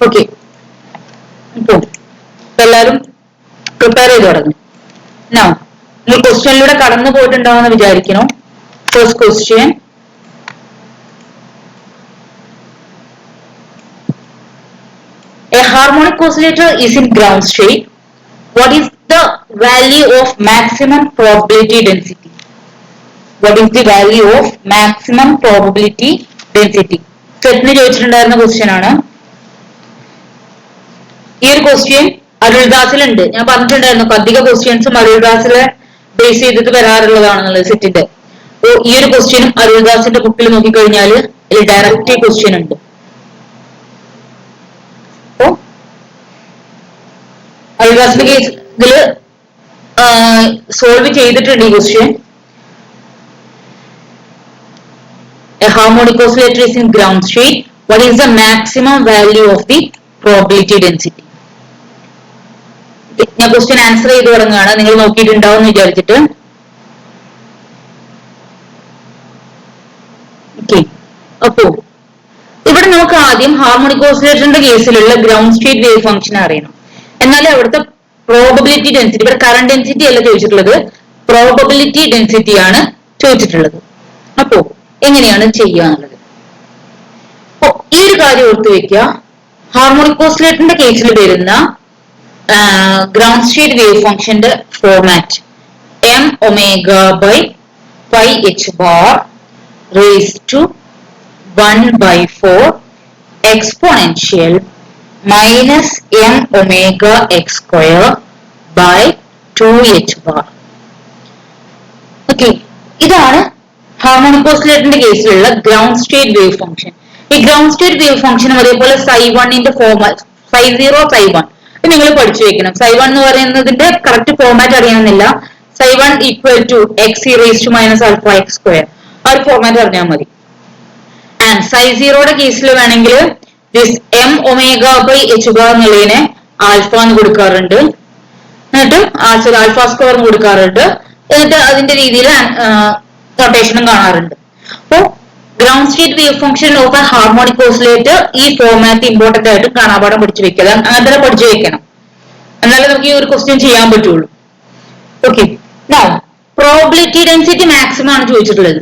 Okay, എല്ലാവരും prepare ചെയ്ത് തുടങ്ങും. നിങ്ങൾ ക്വസ്റ്റ്യനിലൂടെ കടന്നു പോയിട്ടുണ്ടാവുമെന്ന് വിചാരിക്കണം. First question, a harmonic oscillator is in ground state. What is the value of maximum probability density? What is the value of maximum probability density? സെറ്റിന് ചോദിച്ചിട്ടുണ്ടായിരുന്ന question ആണ്. ഈ ഒരു ക്വസ്റ്റ്യൻ അരുൾദാസിലുണ്ട്. ഞാൻ പറഞ്ഞിട്ടുണ്ടായിരുന്നു അധിക ക്വസ്റ്റ്യൻസും അരുൾദാസിലെ ബേസ് ചെയ്തിട്ട് വരാറുള്ളതാണെന്നുള്ളത് സെറ്റിന്റെ. അപ്പോ ഈ ഒരു ക്വസ്റ്റ്യനും അരുൾദാസിന്റെ ബുക്കിൽ നോക്കിക്കഴിഞ്ഞാൽ ഇതിൽ ഡയറക്റ്റ് ക്വസ്റ്റ്യൻ ഉണ്ട്. അപ്പോ അരുൾദാസിന്റെ കേസ് ഇതില് സോൾവ് ചെയ്തിട്ടുണ്ട് ഈ question. A harmonic oscillator is in ground state. What is the maximum value of the probability density? ഞാൻ ക്വസ്റ്റ്യൻ ആൻസർ ചെയ്ത് തുടങ്ങുകയാണ്, നിങ്ങൾ നോക്കിയിട്ടുണ്ടാവും എന്ന് വിചാരിച്ചിട്ട്. ഓക്കെ, അപ്പോ ഇവിടെ നമുക്ക് ആദ്യം ഹാർമോണിക് ഓസിലേറ്ററിന്റെ കേസിലുള്ള ഗ്രൗണ്ട് സ്റ്റേറ്റ് വേവ് ഫംഗ്ഷൻ അറിയണം. എന്നാലും അവിടുത്തെ പ്രോബബിലിറ്റി ഡെൻസിറ്റി, ഇവിടെ കറന്റ് ഡെൻസിറ്റി അല്ല ചോദിച്ചിട്ടുള്ളത്, പ്രോബബിലിറ്റി ഡെൻസിറ്റി ആണ് ചോദിച്ചിട്ടുള്ളത്. അപ്പോ എങ്ങനെയാണ് ചെയ്യാന്നുള്ളത്. അപ്പോ ഈ ഒരു കാര്യം ഓർത്തു വെക്കുക, ഹാർമോണിക് ഓസിലേറ്ററിന്റെ കേസിൽ വരുന്ന ഗ്രൗണ്ട് സ്റ്റേറ്റ് വേവ് ഫംഗ്ഷന്റെ format m omega by pi h bar raised to 1/4 exponential minus m omega x square by 2h bar. Okay, ഇതാണ് ഹാർമോണിക് ഓസിലേറ്ററിന്റെ കേസിലുള്ള ഗ്രൗണ്ട് സ്റ്റേറ്റ് വേവ് ഫംഗ്ഷൻ. ഈ ഗ്രൗണ്ട് സ്റ്റേറ്റ് വേവ് ഫംഗ്ഷനും അതേപോലെ ψ1ന്റെ format ψ0 ψ1 നിങ്ങൾ പഠിച്ചു വെക്കണം. ψ1 എന്ന് പറയുന്നതിന്റെ correct format അറിയണമെന്നില്ല. ψ1 equal to x e raised to minus alpha x square, ആ ഒരു ഫോർമാറ്റ് അറിഞ്ഞാൽ മതി. ആൻഡ് ψ0യുടെ കേസിൽ വേണമെങ്കിൽ this m omega by h bar എന്നുള്ളതിനെ ആൽഫ എന്ന് കൊടുക്കാറുണ്ട്, എന്നിട്ട് ആൽഫ സ്ക്വയർ എന്ന് കൊടുക്കാറുണ്ട്, എന്നിട്ട് അതിന്റെ രീതിയിൽ നൊട്ടേഷനും കാണാറുണ്ട്. അപ്പോ ground state wave function of A harmonic oscillator ഈ ഫോർമാറ്റ് ഇമ്പോർട്ടന്റ് ആയിട്ട് കാണാപാഠം പഠിച്ചു വെക്കുക. അങ്ങനെ പഠിച്ചു വെക്കണം, എന്നാലേ നമുക്ക് ഈ ഒരു ക്വസ്റ്റ്യൻ ചെയ്യാൻ പറ്റുള്ളൂ. ഓക്കെ, നൗ പ്രോബിലിറ്റി ഡെൻസിറ്റി മാക്സിമം ആണ് ചോദിച്ചിട്ടുള്ളത്.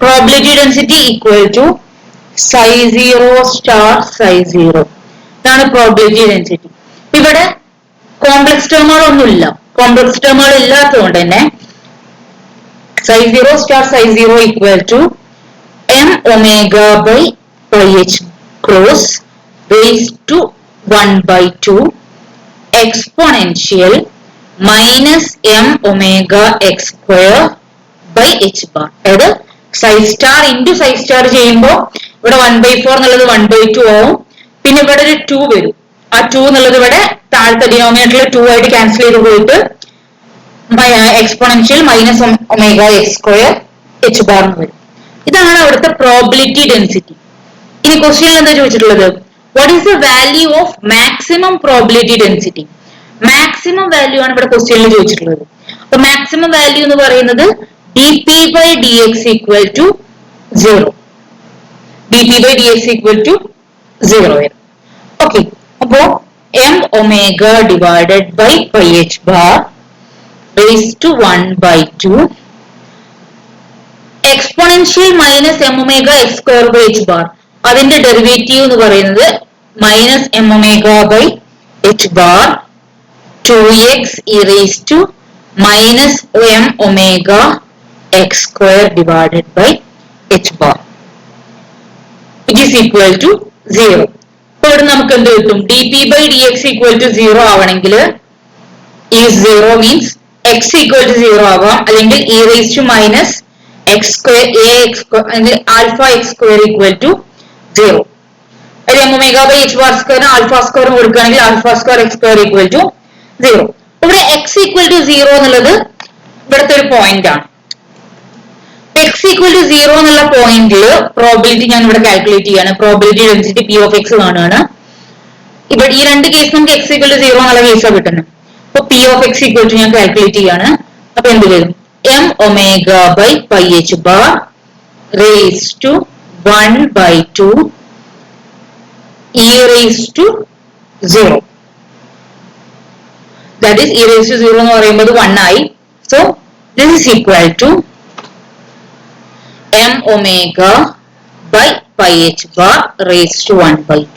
Probability density equal to ψ0 star ψ0, ഇതാണ് പ്രോബിലിറ്റി ഡെൻസിറ്റി. ഇവിടെ കോംപ്ലക്സ് ടേമുകളൊന്നുമില്ല. കോംപ്ലക്സ് ടേമുകൾ ഇല്ലാത്തതുകൊണ്ട് തന്നെ ψ0 star ψ0 equal to m omega by pi h cross raised to 1/2 exponential minus m omega x square by h bar. അതായത് psi star into psi star ചെയ്യുമ്പോൾ ഇവിടെ 1/4 എന്നുള്ളത് 1/2 ആവും. പിന്നെ ഇവിടെ ഒരു 2 വരും. ആ 2 എന്നുള്ളത് ഇവിടെ താഴത്തെ ഡിനോമിനേറ്ററിൽ 2 ആയിട്ട് ക്യാൻസൽ ചെയ്ത് പോയിട്ട് exponential minus omega X square H bar എന്ന് വരും. ഇതാണ് അവിടുത്തെ പ്രോബിലിറ്റി ഡെൻസിറ്റി. ഇനി ക്വസ്റ്റ്യനിൽ എന്താ ചോദിച്ചിട്ടുള്ളത്? What is the value of maximum probability density? Maximum value ആണ് ഇവിടെ ക്വസ്റ്റ്യനിൽ ചോദിച്ചിട്ടുള്ളത്. അപ്പൊ മാക്സിമം വാല്യൂ എന്ന് പറയുന്നത് dp/dx equal to 0. dp/dx equal to 0 വരും. ഓക്കെ, അപ്പോ m omega divided by pi H bar raised to 1/2 exponential minus m omega x square by h bar. അതിന്റെ ഡെറിവേറ്റീവ് എന്ന് പറയുന്നത് minus m omega by h bar 2x e raised to minus m omega x square divided by h bar which is equal to 0. അപ്പോൾ ഇവിടെ നമുക്ക് എന്ത് കിട്ടും? dp/dx equal to 0 ആവണമെങ്കിൽ ഈ 0 means x equal to 0 ആവാം, അല്ലെങ്കിൽ e raised to minus x square ax alpha x square equal to 0. അതിൽ m omega by h bar square alpha square കൊടുക്കുകയാണെങ്കിൽ alpha square x square equal to 0. ഇവിടെ x equal to 0 എന്നുള്ളത് ഇവിടുത്തെ ഒരു point ആണ്. x equal to 0 എന്നുള്ള പോയിന്റിൽ probability ഞാൻ ഇവിടെ കാൽക്കുലേറ്റ് ചെയ്യാണ്. Probability density p of x കാണുകയാണ്. ഇവിടെ ഈ രണ്ട് കേസ് നമുക്ക് x equal to 0 എന്നുള്ള കേസാണ് കിട്ടുന്നത്. അപ്പൊ p of x equal to ഞാൻ കാൽക്കുലേറ്റ് ചെയ്യാണ്. അപ്പൊ എന്ത് വരും? m omega by pi h bar raised to 1/2 e raised to 0. That is e raised to 0 എന്ന് പറയുമ്പോൾ 1 ആയി. So this is equal to m omega by pi h bar raised to 1 by 2.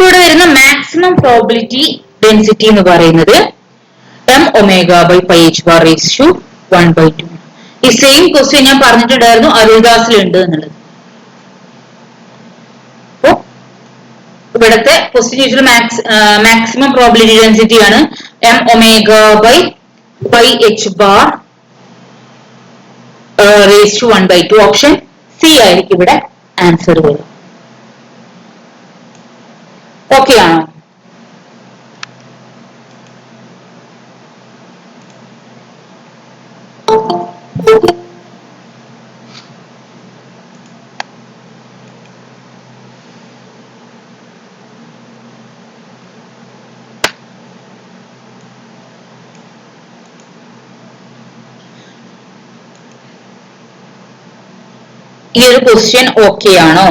ഇവിടെ വരുന്ന maximum probability density എന്ന് പറയുന്നത് m omega by pi h bar raised to 1 by 2. ഈ same question ഞാൻ പറഞ്ഞിട്ടുണ്ടായിരുന്നു അരുദാസിലുണ്ട് എന്നുള്ളത്. അപ്പോ ഇവിടുത്തെ ക്വസ്റ്റ്യൻ മാക്സിമം പ്രോബിലിറ്റി ഡെൻസിറ്റി ആണ് m omega by pi h bar raised to 1 by 2. Option C ആയിരിക്കും ഇവിടെ ആൻസർ വരും. ഓക്കെ ആണോ? ഈ ഒരു ക്വസ്റ്റ്യൻ ഓക്കെ ആണോ?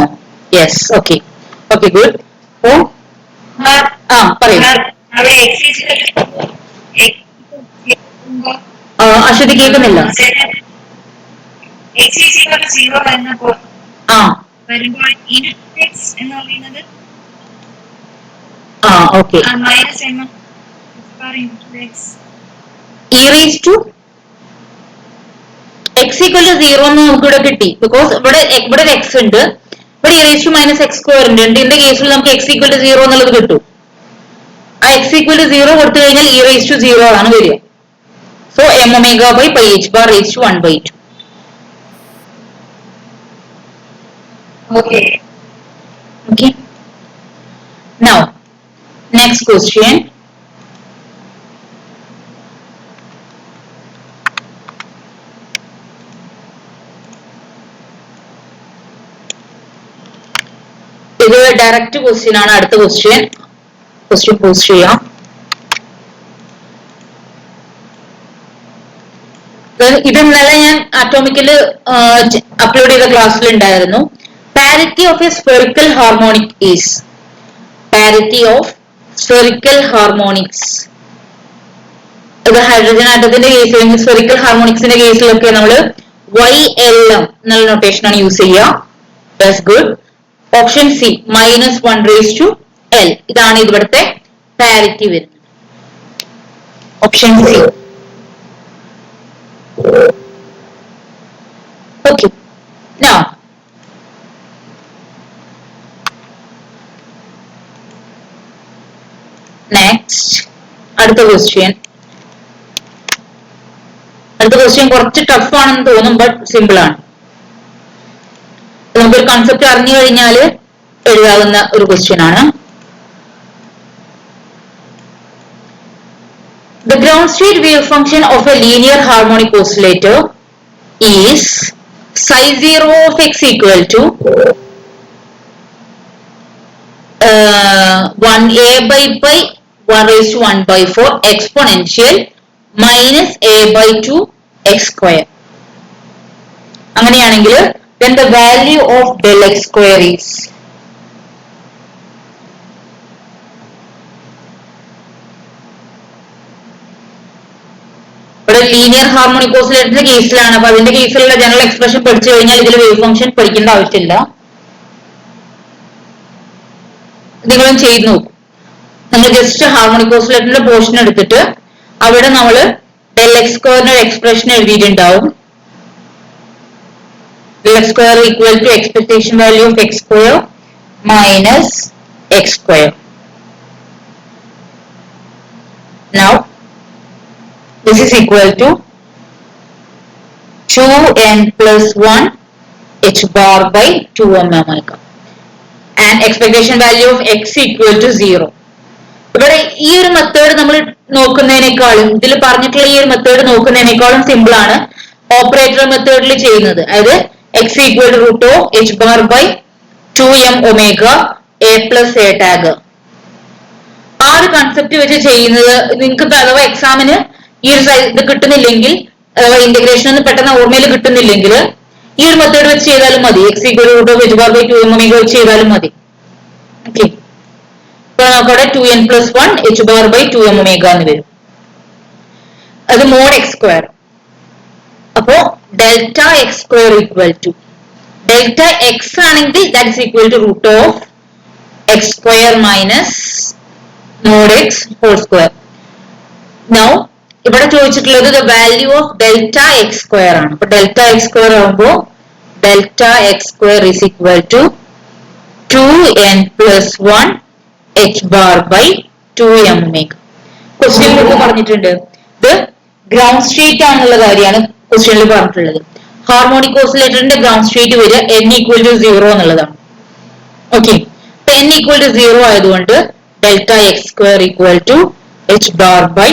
Yes, okay. Okay, good. അപ്പോ പറയൂ. അശ്വതി കേൾക്കുന്നില്ല. Okay. e raised to x equal to 0 എന്ന് നമുക്ക് ഇവിടെ കിട്ടി. ബിക്കോസ് ഇവിടെ x ഉണ്ട്, ഇവിടെ e raised to minus x square ഉണ്ട്. ഇതിന്റെ കേസിൽ നമുക്ക് x equal to 0 എന്നുള്ളത് കിട്ടും. ആ x equal to 0 കൊടുത്തു കഴിഞ്ഞാൽ e raised to 0 ആണ് വരിക. So m omega by pi h bar raised to 1 by 2. Okay. Okay. Now, next question. ഇത് ഡയറക്റ്റ് ക്വസ്റ്റ്യൻ ആണ്. അടുത്ത ക്വസ്റ്റ്യൻ പോസ്റ്റ് ചെയ്യാം. ഇത് ഇന്നലെ ഞാൻ ആറ്റോമിക്കല് അപ്ലോഡ് ചെയ്ത ക്ലാസ്സിൽ ഉണ്ടായിരുന്നു. Parity of A spherical harmonic is parity of spherical harmonics. ഇത് ഹൈഡ്രജൻ ആറ്റത്തിന്റെ കേസിൽ സ്ഫെറിക്കൽ ഹാർമോണിക്സിന്റെ കേസിലൊക്കെ നമ്മൾ YLM എന്നുള്ള നൊട്ടേഷൻ ആണ് യൂസ് ചെയ്യുക. That's good. Option C -1 raised to L. ഇതാണ് ഇവിടുത്തെ പാരിറ്റി വരുന്നത്. Option C. Okay. Now, next, അടുത്ത ക്വസ്റ്റ്യൻ കുറച്ച് ടഫ് ആണെന്ന് തോന്നും, ബട്ട് സിമ്പിൾ ആണ്. നമുക്കൊരു കൺസെപ്റ്റ് അറിഞ്ഞു കഴിഞ്ഞാൽ എഴുതാവുന്ന ഒരു ക്വസ്റ്റ്യൻ ആണ്. The ground state wave function of a linear harmonic oscillator is psi 0 of x equal to 1a by pi 1 raised to 1 by 4 exponential minus a by 2 x square. അങ്ങനെയാണെങ്കിൽ then the value of del x square is ഇവിടെ linear harmonic ഓസിലേറ്ററിന്റെ കേസിലാണ്. അപ്പൊ അതിന്റെ കേസിലുള്ള general expression പഠിച്ചു കഴിഞ്ഞാൽ ഇതിൽ wave function പഠിക്കേണ്ട ആവശ്യമില്ല. നിങ്ങളും ചെയ്ത് നോക്കും. നിങ്ങൾ ജസ്റ്റ് ഹാർമോണിക് ഓസിലേറ്ററിന്റെ പോർഷൻ എടുത്തിട്ട് അവിടെ നമ്മൾ ഡെൽ എക്സ് സ്ക്വയറിന്റെ expression എഴുതിയിട്ടുണ്ടാവും. del x square equal to expectation value of x square minus x square. Now this is equal to 2n plus 1 h bar by 2m omega and expectation value of x equal to 0. ഇവിടെ ഈ ഒരു method നമ്മൾ നോക്കുന്നതിനേക്കാളും ഇതിൽ പറഞ്ഞിട്ടുള്ള ഈ ഒരു method നോക്കുന്നതിനേക്കാളും simple ആണ് operator മെത്തേഡിൽ ചെയ്യുന്നത്. അതായത് x equal to root of h bar by 2m omega a plus a tag. ആ ഒരു കൺസെപ്റ്റ് വെച്ച് ചെയ്യുന്നത് നിങ്ങൾക്ക് അഥവാ എക്സാമിന് ഈ ഒരു ഇത് കിട്ടുന്നില്ലെങ്കിൽ അഥവാ ഇന്റഗ്രേഷൻ ഒന്നും പെട്ടെന്ന് ഓർമ്മയിൽ കിട്ടുന്നില്ലെങ്കിൽ ഈ ഒരു മെത്തേഡ് വെച്ച് ചെയ്താലും മതി. x equal to root of h bar by 2m omega വെച്ച് ചെയ്താലും മതി. ഓക്കെ. ഇപ്പൊ നോക്കവിടെ 2n plus 1 h bar by 2m omega എന്ന് വരും. അത് mod x square. അപ്പോ delta X square equal to delta X ആണെങ്കിൽ that is equal to root of X square minus mod X whole square. Now ഇവിടെ ചോദിച്ചിട്ടുള്ളത് the value of delta X square ആണ്. അപ്പൊ delta X square ആകുമ്പോൾ delta X square is equal to 2n plus 1 h bar by 2m omega. ക്വസ്റ്റ്യനിൽ പറഞ്ഞിട്ടുണ്ട് ഇത് ground state ആണെന്നുള്ള കാര്യമാണ് ക്വസ്റ്റ്യനിൽ പറഞ്ഞിട്ടുള്ളത്. ഹാർമോണിക് ഓസിലേറ്ററിന്റെ ഗ്രൗണ്ട് സ്റ്റേറ്റ് വരിക n ഈക്വൽ ടു 0 എന്നുള്ളതാണ്. ഓക്കെ, n ഈക്വൽ ടു 0 ആയതുകൊണ്ട് delta X square equal to h bar by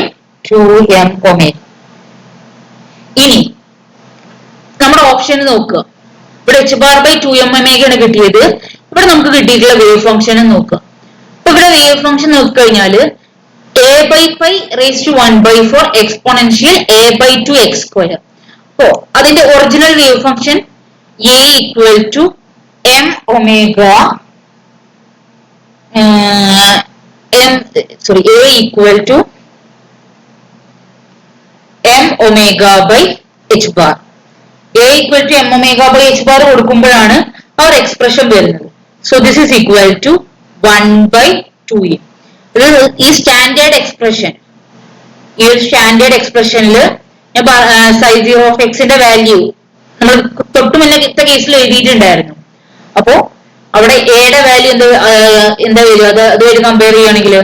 2m omega. ഇനി നമ്മുടെ ഓപ്ഷൻ നോക്കുക. ഇവിടെ h bar by 2m omega ആണ് കിട്ടിയത്. ഇവിടെ നമുക്ക് കിട്ടിയിട്ടുള്ള വേവ് ഫംഗ്ഷൻ നോക്കുക. അപ്പൊ ഇവിടെ wave function നോക്കിക്കഴിഞ്ഞാല് a by 5 raised to 1 by 4 exponential a by 2 x square. അപ്പോ അതിന്റെ original wave function a equal to m omega a equal to m omega by h bar. a equal to m omega by h bar കൊടുക്കുമ്പോഴാണ് ആ ഒരു expression വരുന്നത്. So this is equal to 1 by 2a. ഈ standard expression, ഈ ഒരു standard എക്സ്പ്രഷനിൽ sign 0 of എക്സിന്റെ value നമ്മൾ തൊട്ട് മുന്നത്തെ കേസിൽ എഴുതിയിട്ടുണ്ടായിരുന്നു. അപ്പോ അവിടെ എയുടെ വാല്യൂ എന്താ വരിക, അതുമായിട്ട് കമ്പയർ ചെയ്യുകയാണെങ്കിൽ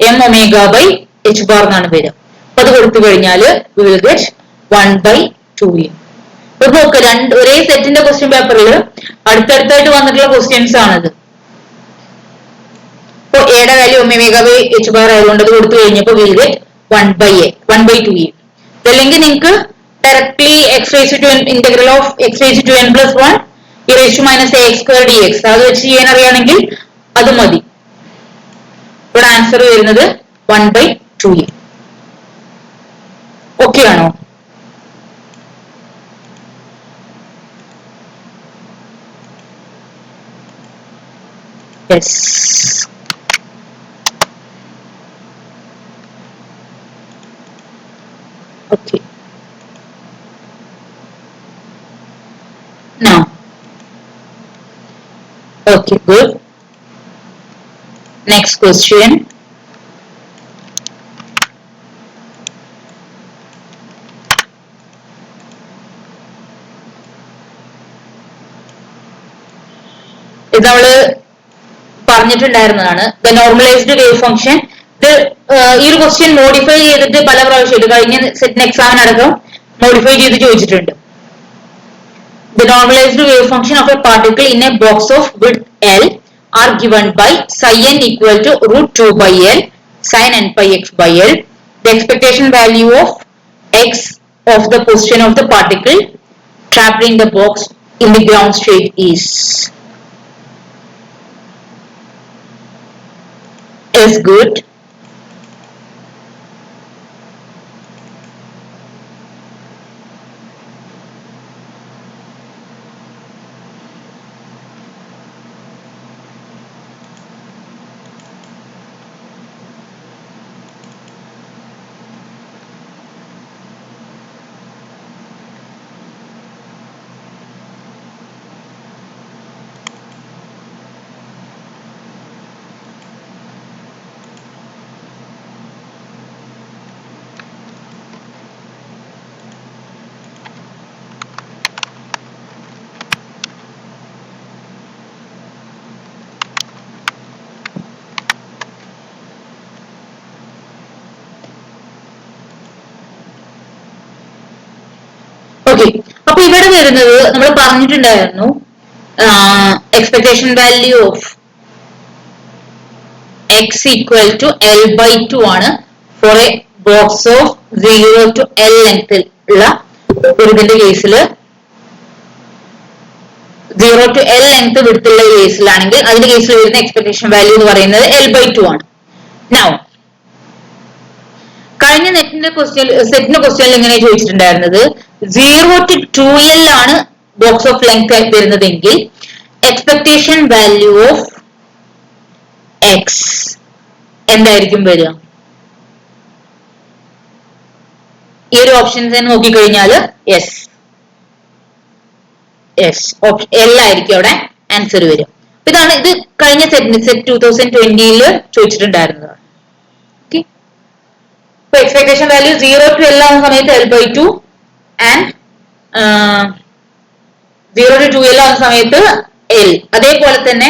M omega by H bar എന്നാണ് വരിക. അപ്പൊ അത് കൊടുത്തു കഴിഞ്ഞാൽ we will get 1 by 2a. ഇപ്പൊ നോക്ക്, ഒരേ സെറ്റിന്റെ ക്വസ്റ്റ്യൻ പേപ്പറിൽ അടുത്തടുത്തായിട്ട് വന്നിട്ടുള്ള ക്വസ്റ്റ്യൻസ് ആണത്. അപ്പോൾ എയുടെ value omega by H bar ആയതുകൊണ്ട് അത് കൊടുത്തു കഴിഞ്ഞപ്പോൾ വിൽ ഗെറ്റ് 1 by 2a. അല്ലെങ്കിൽ നിങ്ങൾക്ക് directly X raise to integral of X raise to n plus 1 e raised to minus ax square dx അത് വെച്ച് ചെയ്യാൻ അറിയാണെങ്കിൽ അത് മതി. ഇവിടെ ആൻസർ വരുന്നത് 1 by 2a. ഓക്കെ ആണോ? Yes. Okay. Now, okay, good. Next question. ഇത് നമ്മള് പറഞ്ഞിട്ടുണ്ടായിരുന്നതാണ്. The normalised wave function. ഈ ഒരു ക്വസ്റ്റ്യൻ മോഡിഫൈ ചെയ്തിട്ട് പല പ്രാവശ്യമായിട്ട് കഴിഞ്ഞ സെറ്റിന് എക്സാമിന് അടക്കം മോഡിഫൈ ചെയ്ത് ചോദിച്ചിട്ടുണ്ട്. The normalised wave function of a particle in a box of width L are given by psi n equal to root 2 by L sin n pi x by L. The expectation value of x of the position of the particle trapped in the box in the ground state is good. ഓക്കെ, അപ്പൊ ഇവിടെ വരുന്നത് നമ്മൾ പറഞ്ഞിട്ടുണ്ടായിരുന്നു expectation value of X equal to L by 2 ആണ് for a box of 0 to L length ഉള്ള ഒരു ഇതിന്റെ കേസില് 0 to L ലെങ്ത് വിടുത്തുള്ള കേസിലാണെങ്കിൽ അതിന്റെ കേസിൽ വരുന്ന എക്സ്പെക്ടേഷൻ വാല്യൂ എന്ന് പറയുന്നത് L by 2 ആണ്. നൗ കഴിഞ്ഞ സെറ്റിന്റെ ക്വസ്റ്റ്യനിൽ എങ്ങനെ ചോദിച്ചിട്ടുണ്ടായിരുന്നത് 0 to 2L ആണ് ബോക്സ് ഓഫ് ലെങ്ത് വരുന്നതെങ്കിൽ എക്സ്പെക്ടേഷൻ വാല്യൂ ഓഫ് എക്സ് എന്തായിരിക്കും വരിക? ഈ ഒരു ഓപ്ഷൻസ് നോക്കിക്കഴിഞ്ഞാൽ യെസ് എൽ ആയിരിക്കും അവിടെ ആൻസർ വരും. ഇതാണ് ഇത് കഴിഞ്ഞ സെറ്റ് 2020 ചോദിച്ചിട്ടുണ്ടായിരുന്നത്. ഇപ്പൊ എക്സ്പെക്ടേഷൻ വാല്യൂ 0 to L ആവുന്ന സമയത്ത് L/2 ആൻഡ് 0 to 2L ആവുന്ന സമയത്ത് L. അതേപോലെ തന്നെ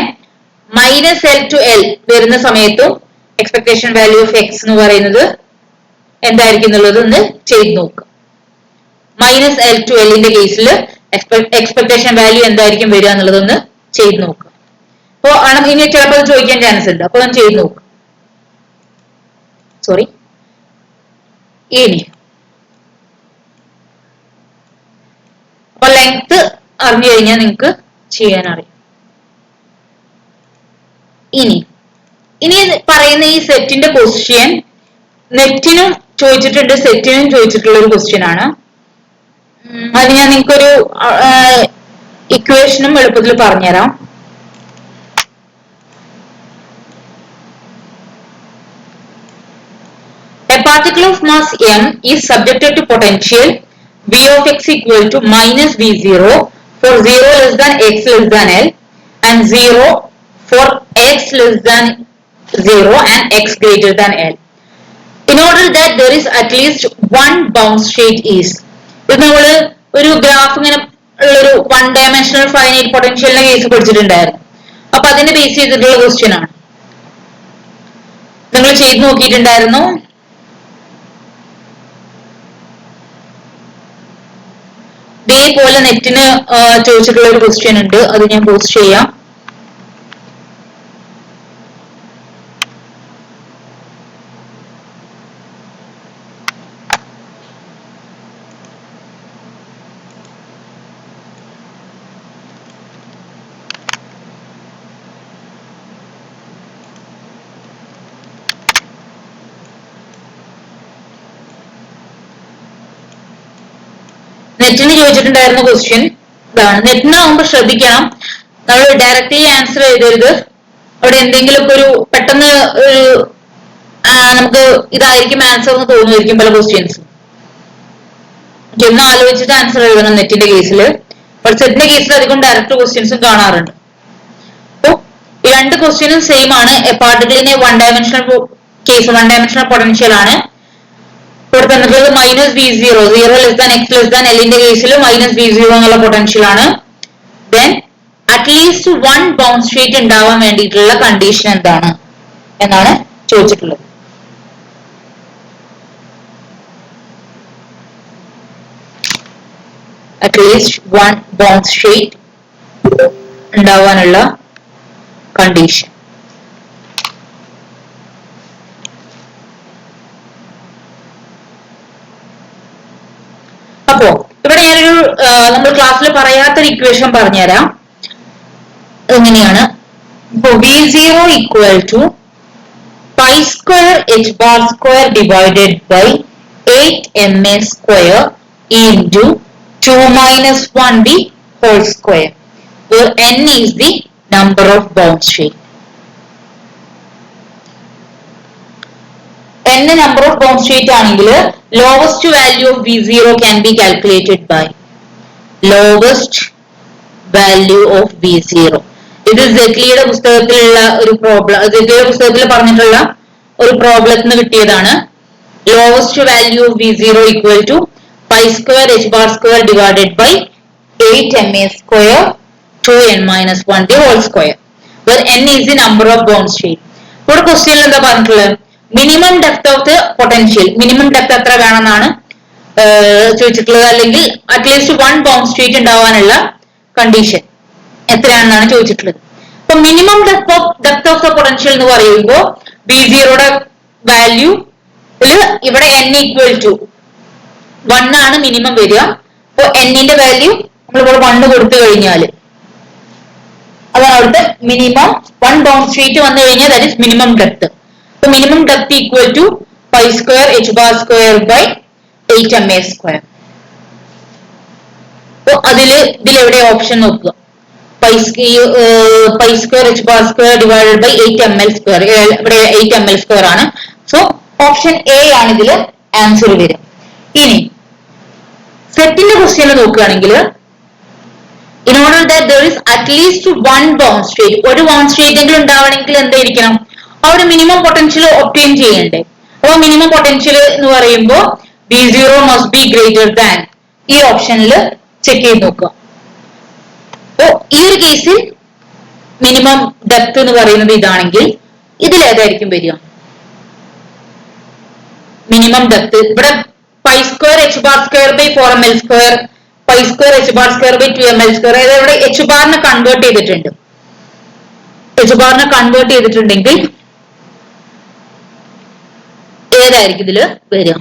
-L to L വരുന്ന സമയത്തും എക്സ്പെക്ടേഷൻ വാല്യൂ ഓഫ് എക്സ് എന്ന് പറയുന്നത് എന്തായിരിക്കും എന്നുള്ളത് ഒന്ന് ചെയ്ത് നോക്കുക. -L to L കേസിൽ എക്സ്പെക്ടേഷൻ വാല്യൂ എന്തായിരിക്കും വരിക എന്നുള്ളതൊന്ന് ചെയ്ത് നോക്കുക. അപ്പോൾ ഇനി ചിലപ്പോൾ ചോദിക്കാൻ ചാൻസ് ഉണ്ട്. അപ്പൊ ഒന്ന് ചെയ്ത് നോക്കുക. സോറി, ഇനി അപ്പൊ ലെങ്ത് അറിഞ്ഞു കഴിഞ്ഞാൽ നിങ്ങൾക്ക് ചെയ്യാൻ അറിയാം. ഇനി പറയുന്ന ഈ സെറ്റിന്റെ ക്വസ്റ്റ്യൻ നെറ്റിനും ചോദിച്ചിട്ടുണ്ട്, സെറ്റിനും ചോദിച്ചിട്ടുള്ള ഒരു ക്വസ്റ്റ്യൻ ആണ്. അത് ഞാൻ നിങ്ങൾക്കൊരു ഇക്വേഷനും എളുപ്പത്തിൽ പറഞ്ഞുതരാം. A particle of mass m is subjected to potential V of x equal to minus V0 for 0 less than x less than L and 0 for x less than 0 and x greater than L. In order that there is at least one bound state is. ഇത് നമ്മള് ഒരു graph ഇങ്ങനെ ഉള്ളൊരു 1 dimensional finite potentialന്റെ case പഠിച്ചിട്ടുണ്ടായിരുന്നു. അപ്പൊ അതിനെ base ചെയ്തിട്ടുള്ള question ആണ്. നിങ്ങൾ ചെയ്ത് നോക്കിയിട്ടുണ്ടായിരുന്നു. ഇതേപോലെ നെറ്റിന് ചോദിച്ചിട്ടുള്ള ഒരു ക്വസ്റ്റ്യൻ ഉണ്ട്. അത് ഞാൻ പോസ്റ്റ് ചെയ്യാം. നെറ്റിന് ചോദിച്ചിട്ടുണ്ടായിരുന്ന ക്വസ്റ്റ്യൻ ഇതാണ്. നെറ്റിനാവുമ്പോൾ ശ്രദ്ധിക്കണം, നമ്മൾ ഡയറക്റ്റ്ലി ആൻസർ ചെയ്തരുത്. അവിടെ എന്തെങ്കിലുമൊക്കെ ഒരു പെട്ടെന്ന് ഒരു നമുക്ക് ഇതായിരിക്കും ആൻസർ എന്ന് തോന്നുമായിരിക്കും പല ക്വസ്റ്റ്യൻസും. ഒന്ന് ആലോചിച്ചിട്ട് ആൻസർ എഴുതണം നെറ്റിന്റെ കേസിൽ. പക്ഷെ സെറ്റിന്റെ കേസിൽ അധികം ഡയറക്റ്റ് ക്വസ്റ്റ്യൻസും കാണാറുണ്ട്. അപ്പൊ ഈ രണ്ട് ക്വസ്റ്റ്യനും സെയിം ആണ്. പാർട്ടിക്കിളിനെ 1 dimensional കേസ് 1 dimensional പൊട്ടൻഷ്യൽ ആണ്. ഇവിടെ തന്നിട്ടുള്ളത് -V0 0 less than x less than L ന്റെ കേസിൽ -V0 എന്നുള്ള പൊട്ടൻഷ്യൽ ആണ്. ദെൻ അറ്റ്ലീസ്റ്റ് 1 ബൗണ്ട് സ്റ്റേറ്റ് ഉണ്ടാവാൻ വേണ്ടിയിട്ടുള്ള കണ്ടീഷൻ എന്താണ് എന്നാണ് ചോദിച്ചിട്ടുള്ളത്. അറ്റ്ലീസ്റ്റ് 1 ബൗണ്ട് സ്റ്റേറ്റ് ഉണ്ടാവാനുള്ള കണ്ടീഷൻ. അപ്പോ ഇവിടെ ഞാനൊരു നമ്മൾ ക്ലാസ്സിൽ പറയാത്തൊരു ഇക്വേഷൻ പറഞ്ഞുതരാം. എങ്ങനെയാണ്? ഇപ്പോ V0 equal to pi square h bar square divided by 8ma square into 2 minus 1b whole square, where n is the number of bound state. n number of bound state ആണെങ്കിൽ lowest value of V0 can be calculated by lowest value of V0. ഇത് സെറ്റ്ലിയുടെ പുസ്തകത്തിലുള്ള ഒരു problem, സെറ്റ്ലിയുടെ പുസ്തകത്തിൽ പറഞ്ഞിട്ടുള്ള ഒരു പ്രോബ്ലത്തിന് കിട്ടിയതാണ്. Lowest value of V0 equal to pi square h bar square divided by 8ma square 2n minus 1d whole square, where n is the number of bound state. ഇവിടെ ക്വസ്റ്റ്യനിൽ എന്താ പറഞ്ഞിട്ടുള്ളത്? Minimum depth of the potential, minimum depth എത്ര വേണമെന്നാണ് ചോദിച്ചിട്ടുള്ളത്. അല്ലെങ്കിൽ at least 1 bound state ഉണ്ടാവാനുള്ള condition എത്രയാണെന്നാണ് ചോദിച്ചിട്ടുള്ളത്. അപ്പൊ minimum depth of the potential എന്ന് പറയുമ്പോൾ V0യുടെ വാല്യൂ ഇവിടെ n ഈക്വൽ ടു 1 ആണ് മിനിമം വരിക. അപ്പൊ n-ന്റെ വാല്യൂ നമ്മളിവിടെ 1 കൊടുത്തു കഴിഞ്ഞാൽ അതാണ് അവിടുത്തെ മിനിമം. 1 ബൗണ്ട് സ്റ്റേറ്റ് വന്നു കഴിഞ്ഞാൽ ദാറ്റ് ഇസ് മിനിമം ഡെപ്ത്. അപ്പൊ minimum depth equal to pi square h bar square by 8ma square. അപ്പൊ ഇതിലെവിടെ ഓപ്ഷൻ നോക്കുക? Pi square H bar square divided by 8 ml square. ഇവിടെ 8 ml സ്ക്വയർ ആണ്. So option A ആണ് ഇതിൽ answer വരിക. ഇനി സെറ്റിന്റെ ക്വസ്റ്റ്യൻ നോക്കുകയാണെങ്കിൽ in order that there is at least one bound state, ഒരു ബൗണ്ട് സ്റ്റേറ്റ് എങ്കിലും ഉണ്ടാവണമെങ്കിൽ എന്തായിരിക്കണം, ആ ഒരു മിനിമം പൊട്ടൻഷ്യൽ ഒബ്റ്റെയിൻ ചെയ്യണ്ടേ. അപ്പൊ മിനിമം പൊട്ടൻഷ്യൽ എന്ന് പറയുമ്പോൾ B0 must be greater than ഈ ഓപ്ഷനിൽ ചെക്ക് ചെയ്ത് നോക്കുക. അപ്പോ ഈ ഒരു കേസിൽ മിനിമം ഡെപ്ത് എന്ന് പറയുന്നത് ഇതാണെങ്കിൽ ഇതിൽ ഏതായിരിക്കും വരിക? മിനിമം ഡെപ്ത് ഇവിടെ pi square H bar square by 4 ml square, pi square H bar square by 2 ml square, അതായത് ഇവിടെ എച്ച് ബാറിനെ കൺവേർട്ട് ചെയ്തിട്ടുണ്ട്. എച്ച് ബാറിനെ കൺവേർട്ട് ചെയ്തിട്ടുണ്ടെങ്കിൽ ഏതായിരിക്കും ഇതില് വരിക?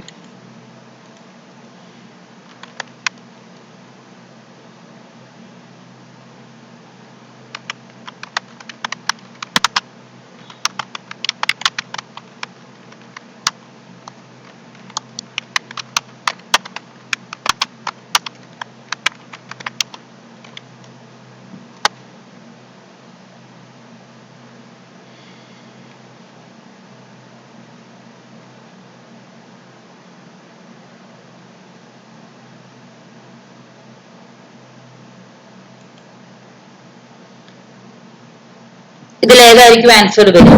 ഇതിൽ ഏതായിരിക്കും ആൻസർ വരിക?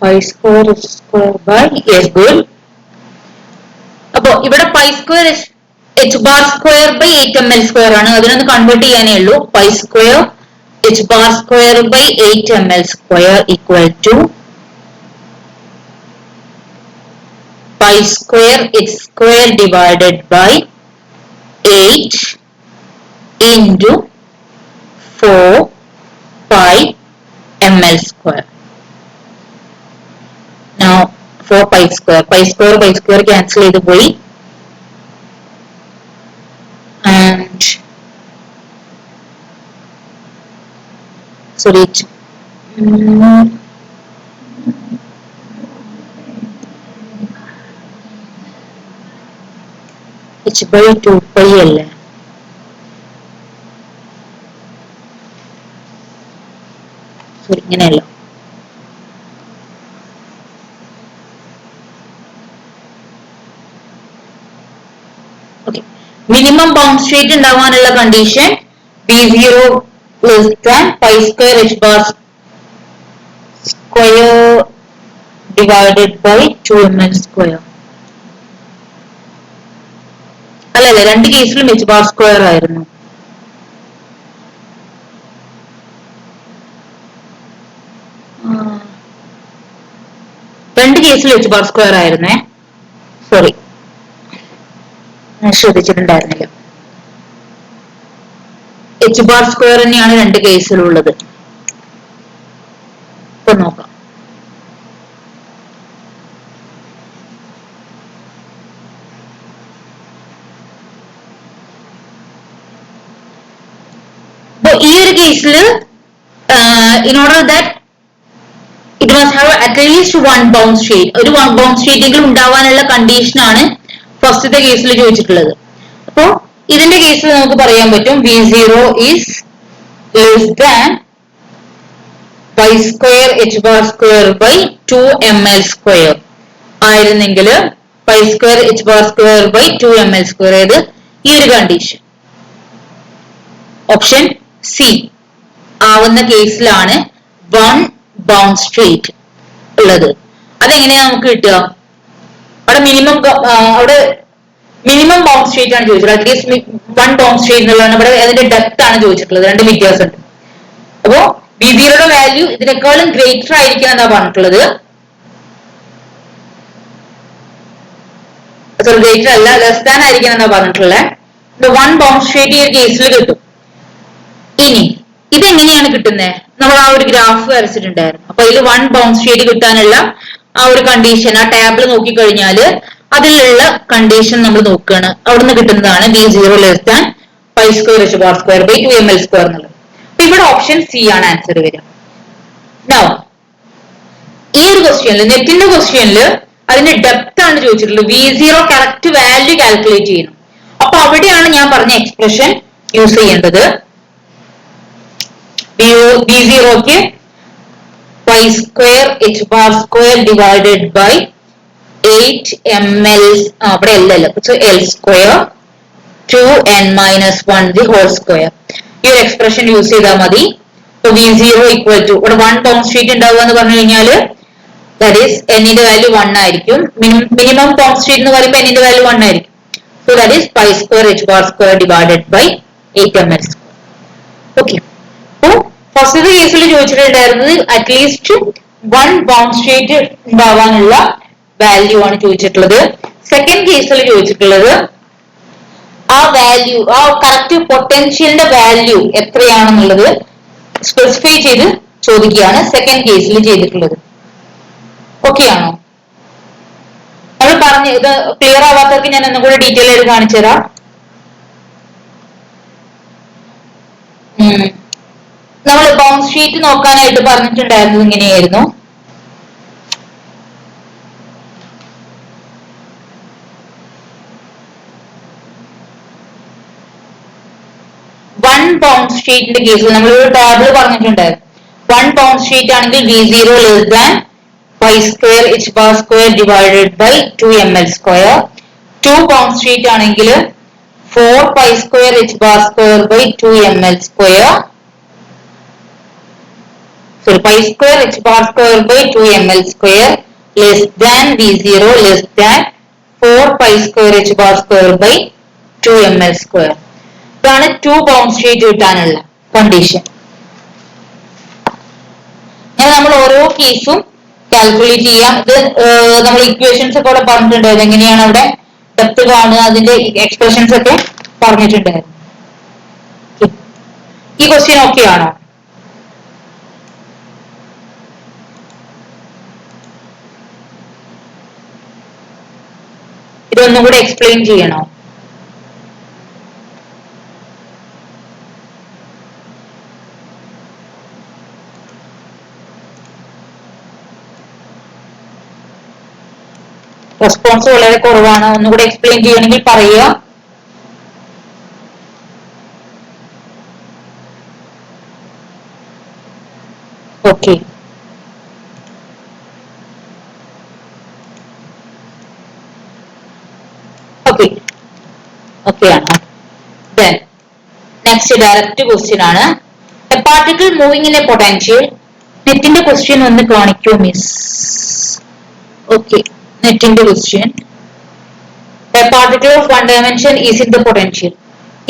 Pi square H square by yes good. അപ്പോ ഇവിടെ pi square H bar square by 8 ml square ആണ്. അതിനൊന്ന് കൺവേർട്ട് ചെയ്യാനേ ഉള്ളൂ. Pi square H bar square by 8 ml square equal to pi square x square divided by 8 into 4 pi ml square. Now 4 pi square by square cancel ചെയ്തു പോയി. And sorry, h by 2 pi അല്ലേ? Sorry, ഇങ്ങനെയല്ല. Okay, minimum bound state ഉണ്ടാവാനുള്ള condition B0 less than pi square h bar square divided by 2 ml square. അല്ലല്ലേ, രണ്ട് കേസിലും H bar square ആയിരുന്നു. രണ്ട് കേസിലും എച്ച് ബാർ സ്ക്വയർ ആയിരുന്നേ. സോറി, ശ്രദ്ധിച്ചിട്ടുണ്ടായിരുന്നില്ല. എച്ച് ബാർ സ്ക്വയർ തന്നെയാണ് രണ്ട് കേസിലുള്ളത്. ഇപ്പൊ നോക്കാം. ഈ ഒരു കേസിൽ in order that it must have at least one bound state, ഒരു bound state എങ്കിലും ഉണ്ടാവാനുള്ള കണ്ടീഷൻ ആണ് ഫസ്റ്റത്തെ കേസിൽ ചോദിച്ചിട്ടുള്ളത്. അപ്പോ ഇതിന്റെ കേസിൽ നമുക്ക് പറയാൻ പറ്റും B0 is less than pi square h bar square by 2 ml square ആയിരുന്നെങ്കിൽ pi square h bar square by 2 ml square ഏത് ഈ ഒരു കണ്ടീഷൻ ഓപ്ഷൻ സി ആവുന്ന കേസിലാണ് വൺ ബൗണ്ട് സ്റ്റേറ്റ് ഉള്ളത്. അതെങ്ങനെയാ നമുക്ക് കിട്ടുക? അവിടെ മിനിമം ബൗണ്ട് സ്റ്റേറ്റ് ആണ് ചോദിച്ചത്. അറ്റ്ലീസ്റ്റ് വൺ ബൗണ്ട് സ്റ്റേറ്റ് എന്നുള്ളതാണ്. ഇവിടെ അതിന്റെ ഡെപ്ത് ആണ് ചോദിച്ചിട്ടുള്ളത്. രണ്ട് വ്യത്യാസമുണ്ട്. അപ്പോ B0യുടെ വാല്യൂ ഇതിനേക്കാളും ഗ്രേറ്റർ ആയിരിക്കണം എന്നാ പറഞ്ഞിട്ടുള്ളത്. സോറി, ഗ്രേറ്റർ അല്ല, ലെസ് ദാൻ ആയിരിക്കണം എന്നാ പറഞ്ഞിട്ടുള്ളത്. വൺ ബൗണ്ട് സ്റ്റേറ്റ് ഈ ഒരു കേസിൽ കിട്ടും. ഇനി ഇതെങ്ങനെയാണ് കിട്ടുന്നത്? നമ്മൾ ആ ഒരു ഗ്രാഫ് വരച്ചിട്ടുണ്ടായിരുന്നു. അപ്പൊ അതിൽ വൺ ബൗണ്ട് സ്റ്റേറ്റ് കിട്ടാനുള്ള ആ ഒരു കണ്ടീഷൻ ആ ടാബിൾ നോക്കിക്കഴിഞ്ഞാല് അതിലുള്ള കണ്ടീഷൻ നമ്മൾ നോക്കുകയാണ്. അവിടുന്ന് കിട്ടുന്നതാണ് B0 less than pi square h bar square by 2 ml square എന്നുള്ളത്. അപ്പൊ ഇവിടെ ഓപ്ഷൻ സി ആണ് ആൻസർ വരിക. Now ഈ ഒരു ക്വസ്റ്റ്യനിൽ നെറ്റിന്റെ ക്വസ്റ്റ്യനിൽ അതിന്റെ ഡെപ്ത് ആണ് ചോദിച്ചിട്ടുള്ളത്. V0 കറക്റ്റ് വാല്യൂ കാൽക്കുലേറ്റ് ചെയ്യണം. അപ്പൊ അവിടെയാണ് ഞാൻ പറഞ്ഞ എക്സ്പ്രഷൻ യൂസ് ചെയ്യേണ്ടത്. V0ക്ക് y square h bar square divided by 8 ml അവിടെ L so L square 2n minus 1 the whole square. ഈ ഒരു എക്സ്പ്രഷൻ യൂസ് ചെയ്താൽ മതി. V0 equal to ഇവിടെ 1 ബൗണ്ട് സ്റ്റേറ്റ് ഉണ്ടാവുക എന്ന് പറഞ്ഞു കഴിഞ്ഞാല് that is n ന്റെ വാല്യൂ 1 ആയിരിക്കും. മിനിമം ബൗണ്ട് സ്റ്റേറ്റ് എന്ന് പറയുമ്പോൾ n ന്റെ വാല്യൂ 1 ആയിരിക്കും. So that is pi square h bar square divided by 8 ml square. Okay. So first കേസിൽ ചോദിച്ചിട്ടുണ്ടായിരുന്നത് അറ്റ്ലീസ്റ്റ് 1 ബൗണ്ട് സ്റ്റേറ്റ് ഉണ്ടാവാനുള്ള വാല്യൂ ആണ് ചോദിച്ചിട്ടുള്ളത്. സെക്കൻഡ് കേസിൽ ചോദിച്ചിട്ടുള്ളത് ആ വാല്യൂ ആ കറക്റ്റ് പൊട്ടൻഷ്യലിന്റെ വാല്യൂ എത്രയാണെന്നുള്ളത് സ്പെസിഫൈ ചെയ്ത് ചോദിക്കുകയാണ് സെക്കൻഡ് കേസിൽ ചെയ്തിട്ടുള്ളത്. ഓക്കെ ആണോ? നമ്മൾ പറഞ്ഞ ഇത് ക്ലിയർ ആവാത്തവർക്ക് ഞാൻ ഒന്നും കൂടെ ഡീറ്റെയിൽ ആയിട്ട് കാണിച്ചു തരാം. നമ്മൾ ബൗണ്ട് ഷീറ്റ് നോക്കാനായിട്ട് പറഞ്ഞിട്ടുണ്ടായിരുന്നത് ഇങ്ങനെയായിരുന്നു. വൺ ബൗണ്ട് ഷീറ്റിന്റെ കേസിൽ നമ്മൾ ഒരു ടേബിൾ പറഞ്ഞിട്ടുണ്ടായിരുന്നു. 1 ബൗണ്ട് ഷീറ്റ് ആണെങ്കിൽ V0 less than pi square h bar square divided by 2 ml square. 2 bound sheet ആണെങ്കിൽ 4 pi square h bar square by 2 ml square. So pi square h bar square by 2 ml square less than V0 less than 4 pi square h bar square by 2 ml square. ഇതാണ് 2 bound state കിട്ടാനുള്ള condition. അങ്ങനെ നമ്മൾ ഓരോ കേസും calculate ചെയ്യാം. ഇത് നമ്മൾ equations ഒക്കെ ഇവിടെ പറഞ്ഞിട്ടുണ്ടായിരുന്നു. എങ്ങനെയാണ് അവിടെ ഡെപ്ത് കാണുക അതിന്റെ എക്സ്പ്രഷൻസ് ഒക്കെ പറഞ്ഞിട്ടുണ്ടായിരുന്നു. ഈ ക്വസ്റ്റ്യൻ ഓക്കെ ആണോ? ഇതൊന്നും കൂടെ എക്സ്പ്ലെയിൻ ചെയ്യണോ? റെസ്പോൺസ് വളരെ കുറവാണ്. ഒന്നുകൂടെ എക്സ്പ്ലെയിൻ ചെയ്യണമെങ്കിൽ പറയുക. ഓക്കെ. ഓക്കെ ഓക്കെ ആണ്. Then നെക്സ്റ്റ് ഡയറക്റ്റ് ക്വസ്റ്റ്യൻ ആണ്. A particle moving in a potential. നെറ്റിന്റെ ക്വസ്റ്റ്യൻ ഒന്ന് കാണിക്കൂ മിസ്. ഓക്കെ, നെറ്റിന്റെ question. A particle of 1 dimension is in the potential.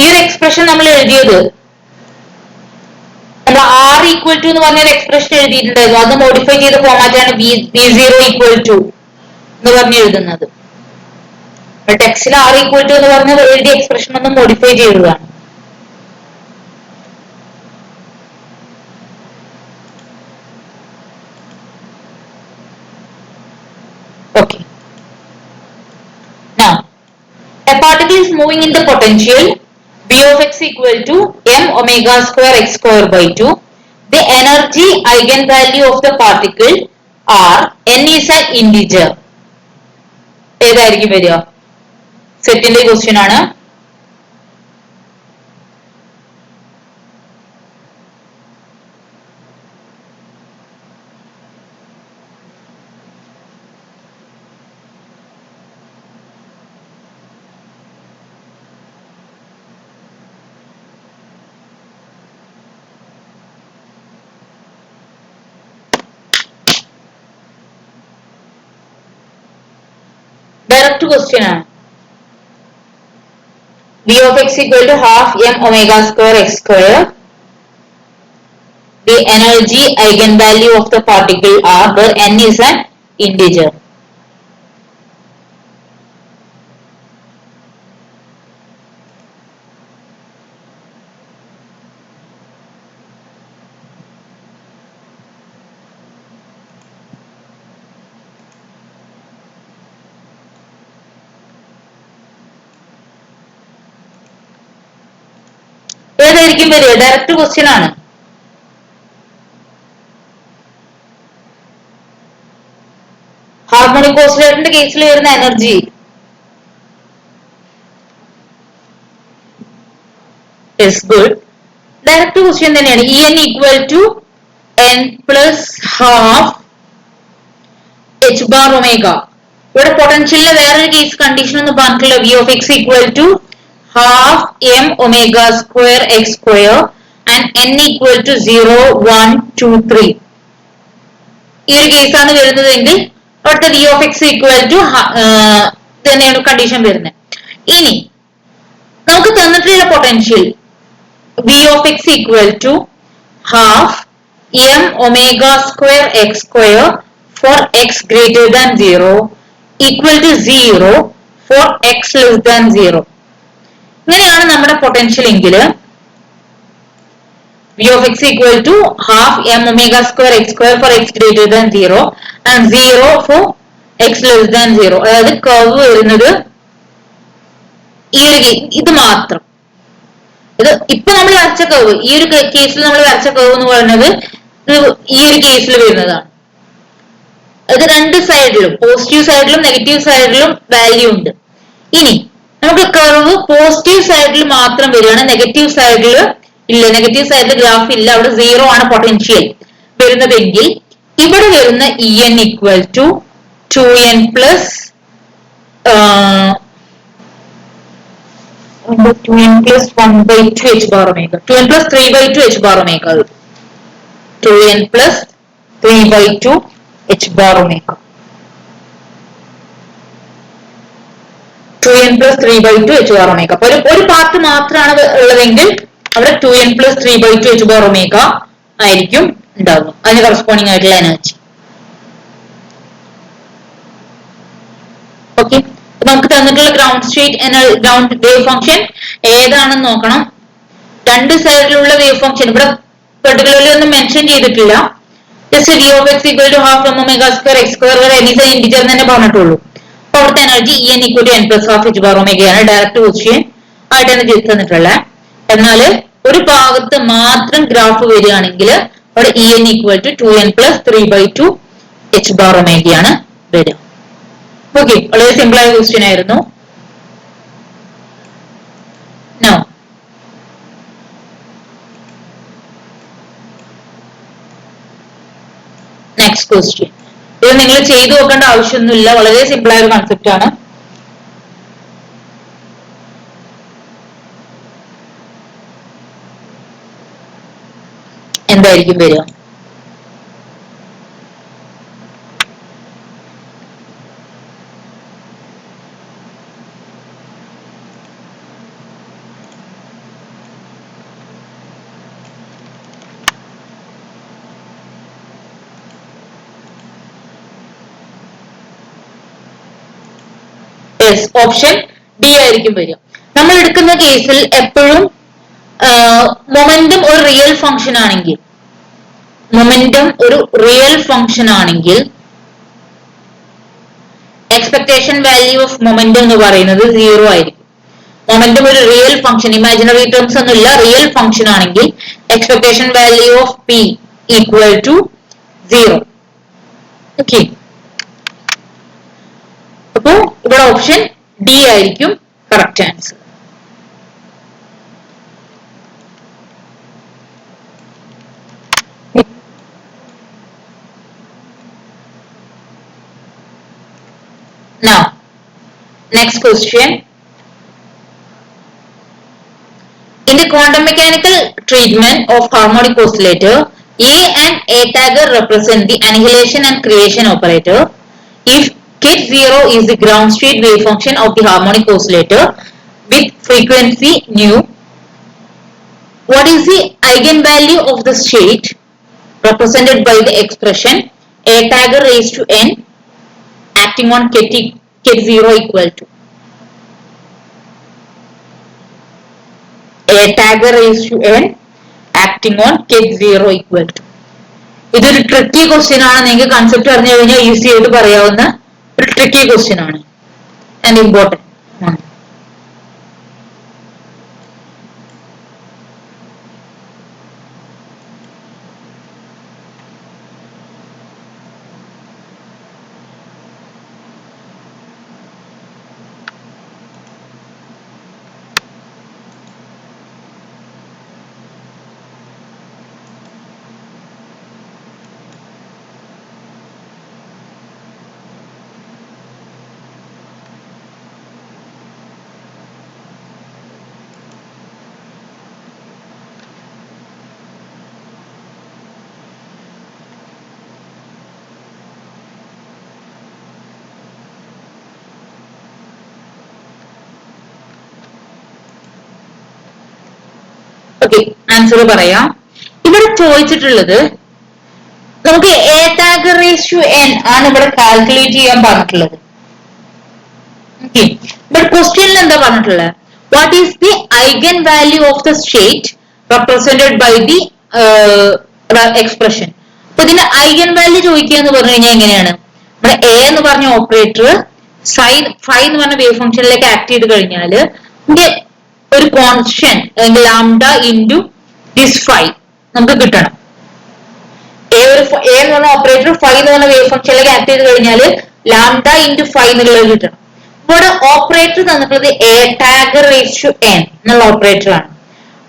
ഈ ഒരു എക്സ്പ്രഷൻ നമ്മൾ എഴുതിയത് നമ്മൾ R ഈക്വൽ ടു എന്ന് പറഞ്ഞൊരു എക്സ്പ്രഷൻ എഴുതിയിട്ടുണ്ടായിരുന്നു. അത് മോഡിഫൈ ചെയ്ത ഫോമാറ്റ് ആണ് V0 ഈക്വൽ ടു എന്ന് പറഞ്ഞ് എഴുതുന്നത്. ടെക്സ്റ്റിൽ R ഈക്വൽ ടു എന്ന് പറഞ്ഞ എഴുതിയ എക്സ്പ്രഷൻ ഒന്ന് മോഡിഫൈ ചെയ്തതാണ്. Okay. Now, a particle is moving in the potential V of x equal to m omega square x square by 2. The energy eigenvalue of the particle R n is an integer. ഏതായിരിക്കും വരിക? സെറ്റിന്റെ question ആണ്. Direct question ആണ്. V of x equal to half m omega square x square. The energy eigenvalue of the particle R where n is an integer. ഏതായിരിക്കും വരിക? Direct question ആണ്. Harmonic ഓസിലേറ്ററിന്റെ കേസിൽ വരുന്ന energy is good. Direct question തന്നെയാണ്. En equal to n plus half h bar omega. ഇവിടെ പൊട്ടൻഷ്യലിലെ വേറൊരു case condition ഒന്ന് പറഞ്ഞിട്ടുള്ള v of x equal to half m omega square x square and n equal to 0, 1, 2, 3. ഈ ഒരു കേസാണ് വരുന്നതെങ്കിൽ അവിടുത്തെ v of x equal to തന്നെയാണ് കണ്ടീഷൻ വരുന്നത്. ഇനി നമുക്ക് തന്നിട്ടുള്ള potential v of x equal to half m omega square x square for x greater than 0 equal to 0 for x less than 0. ഇങ്ങനെയാണ് നമ്മുടെ പൊട്ടൻഷ്യൽ എങ്കിൽ v of x equal to half m omega square x square for x greater than 0 and 0 for x less than 0. അതായത് curve വരുന്നത് ഇത് മാത്രം. ഇത് ഇപ്പൊ നമ്മൾ വരച്ച കർവ്, ഈ ഒരു കേസിൽ നമ്മൾ വരച്ച കർവ് എന്ന് പറയുന്നത് ഈ ഒരു കേസിൽ വരുന്നതാണ്. അത് രണ്ട് സൈഡിലും, പോസിറ്റീവ് സൈഡിലും നെഗറ്റീവ് സൈഡിലും വാല്യൂ ഉണ്ട്. ഇനി നമുക്ക് കർവ് പോസിറ്റീവ് സൈഡിൽ മാത്രം വരികയാണ്, നെഗറ്റീവ് സൈഡിൽ ഇല്ല, നെഗറ്റീവ് സൈഡിൽ ഗ്രാഫ് ഇല്ല, അവിടെ 0 ആണ് പൊട്ടൻഷ്യൽ വരുന്നതെങ്കിൽ ഇവിടെ വരുന്ന En equal to 2n plus 2n plus 1 by 2 h bar omega, 2n plus 3 by 2 h bar omega, 2n plus 3 by 2 h bar omega, 2n plus 3 by 2 h bar omega. അപ്പോൾ ഒരു part മാത്രമാണ് ഉള്ളതെങ്കിൽ അവിടെ 2n plus 3 by 2 h bar omega ആയിരിക്കും ഉണ്ടാവുക, അതിന് corresponding ആയിട്ടുള്ള energy. Okay, നമുക്ക് തന്നിട്ടുള്ള ground state ground wave function ഏതാണെന്ന് നോക്കണം. രണ്ട് സൈഡിലുള്ള വേവ് ഫംഗ്ഷൻ ഇവിടെ പെർട്ടിക്കുലർലി ഒന്നും മെൻഷൻ ചെയ്തിട്ടില്ല. Just v of x equal to half m omega square x square വരെ എനി സൈൻ ഇന്റിജർ തന്നെ പറഞ്ഞിട്ടുള്ളൂ. അപ്പൊ അവിടുത്തെ energy En equal to n plus half h bar omega ആണ്. ഡയറക്റ്റ് ക്വസ്റ്റ്യൻ ആയിട്ടാണ് തന്നിട്ടുള്ളത്. എന്നാൽ ഒരു ഭാഗത്ത് മാത്രം ഗ്രാഫ് വരികയാണെങ്കിൽ അവിടെ En equal to 2n plus 3 by 2 h bar omega ആണ് വരിക. ഓക്കെ, വളരെ സിമ്പിൾ ആയ ക്വസ്റ്റ്യൻ ആയിരുന്നു. Now next question. ഇത് നിങ്ങൾ ചെയ്തു നോക്കേണ്ട ആവശ്യമൊന്നുമില്ല, വളരെ സിമ്പിൾ ആയ ഒരു കൺസെപ്റ്റ് ആണ്. എന്തായിരിക്കും വരിക? ഓപ്ഷൻ ഡി ആയിരിക്കും വരിക. നമ്മൾ എടുക്കുന്ന കേസിൽ എപ്പോഴും മൊമെന്റം ഒരു റിയൽ ഫംഗ്ഷൻ ആണെങ്കിൽ, എക്സ്പെക്ടേഷൻ വാല്യൂ ഓഫ് മൊമെന്റം എന്ന് പറയുന്നത് 0 ആയിരിക്കും. മൊമെന്റം ഒരു റിയൽ ഫംഗ്ഷൻ, ഇമാജിനറി ടേംസ് ഒന്നുമില്ല, റിയൽ ഫംഗ്ഷൻ ആണെങ്കിൽ expectation value of P equal to 0. Okay, അപ്പോ ഇവിടെ ഓപ്ഷൻ ഡി ആയിരിക്കും correct answer. Now, next question. In the quantum mechanical treatment of harmonic oscillator, A and A tagger represent the annihilation and creation operator. If K0 is the ground state wave function of the harmonic oscillator with frequency nu, what is the eigenvalue of the state represented by the expression A tagger raised to n acting on K0 equal to A tagger raised to n acting on K0 equal to. ഇതൊരു tricky question ആണ്. നിങ്ങൾക്ക് concept അറിഞ്ഞു കഴിഞ്ഞാൽ easy ആയിട്ട് പറയാവുന്ന ഒരു tricky question ആണ് and important ആണ്. ഓക്കെ, ആൻസർ പറയാം. ഇവിടെ ചോദിച്ചിട്ടുള്ളത് നമുക്ക് A dagger raise to N ആണ് ഇവിടെ കാൽക്കുലേറ്റ് ചെയ്യാൻ പറഞ്ഞിട്ടുള്ളത്. ഓക്കെ, ബട്ട് ക്വസ്റ്റ്യനിൽ എന്താ പറഞ്ഞിട്ടുള്ളത്? What is the eigen value of the state represented by the expression. അപ്പൊ ഇതിന്റെ ഐഗൻ വാല്യൂ ചോദിക്കുക എന്ന് പറഞ്ഞു കഴിഞ്ഞാൽ എങ്ങനെയാണ്? നമ്മുടെ എ എന്ന് പറഞ്ഞ ഓപ്പറേറ്റർ സൈൻ ഫൈ എന്ന് പറഞ്ഞ വേവ് ഫംഗ്ഷനിലേക്ക് ആക്ട് ചെയ്ത് കഴിഞ്ഞാൽ ഒരു കോൺസ്റ്റന്റ് അല്ലെങ്കിൽ ലാംഡ ഇൻറ്റു ദിസ് ഫൈ നമുക്ക് കിട്ടണം. എ എന്ന് പറഞ്ഞ ഓപ്പറേറ്റർ ഫൈ എന്ന് പറഞ്ഞ വേവ് ഫംഗ്ഷനിലേക്ക് ആക്ട് ചെയ്ത് കഴിഞ്ഞാൽ ലാംഡ ഇൻറ്റു ഫൈ എന്നുള്ളത് കിട്ടണം. ഇവിടെ ഓപ്പറേറ്റർ തന്നിട്ടുള്ളത് A dagger raise to N എന്നുള്ള ഓപ്പറേറ്റർ ആണ്.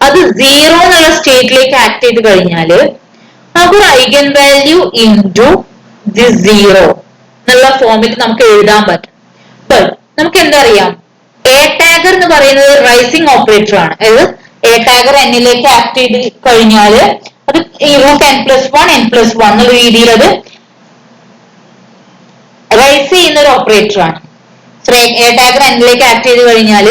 അത് 0 എന്നുള്ള സ്റ്റേറ്റിലേക്ക് ആക്ട് ചെയ്ത് കഴിഞ്ഞാല് നമുക്കൊരു ഐഗൻ വാല്യൂ ഇൻറ്റു ദിസ് 0 എന്നുള്ള ഫോമിൽ നമുക്ക് എഴുതാൻ പറ്റും. നമുക്ക് എന്താ അറിയാം? എ ടാഗർ എന്ന് പറയുന്നത് റൈസിംഗ് ഓപ്പറേറ്റർ ആണ്. അതായത് എ ടാഗർ എന്നിലേക്ക് ആക്ട് ചെയ്ത് കഴിഞ്ഞാൽ അത് n+1 n+1 എന്നുള്ള രീതിയിൽ അത് റൈസ് ചെയ്യുന്ന ഒരു ഓപ്പറേറ്റർ ആണ്. എ ടാഗർ എന്നിലേക്ക് ആക്ട് ചെയ്ത് കഴിഞ്ഞാൽ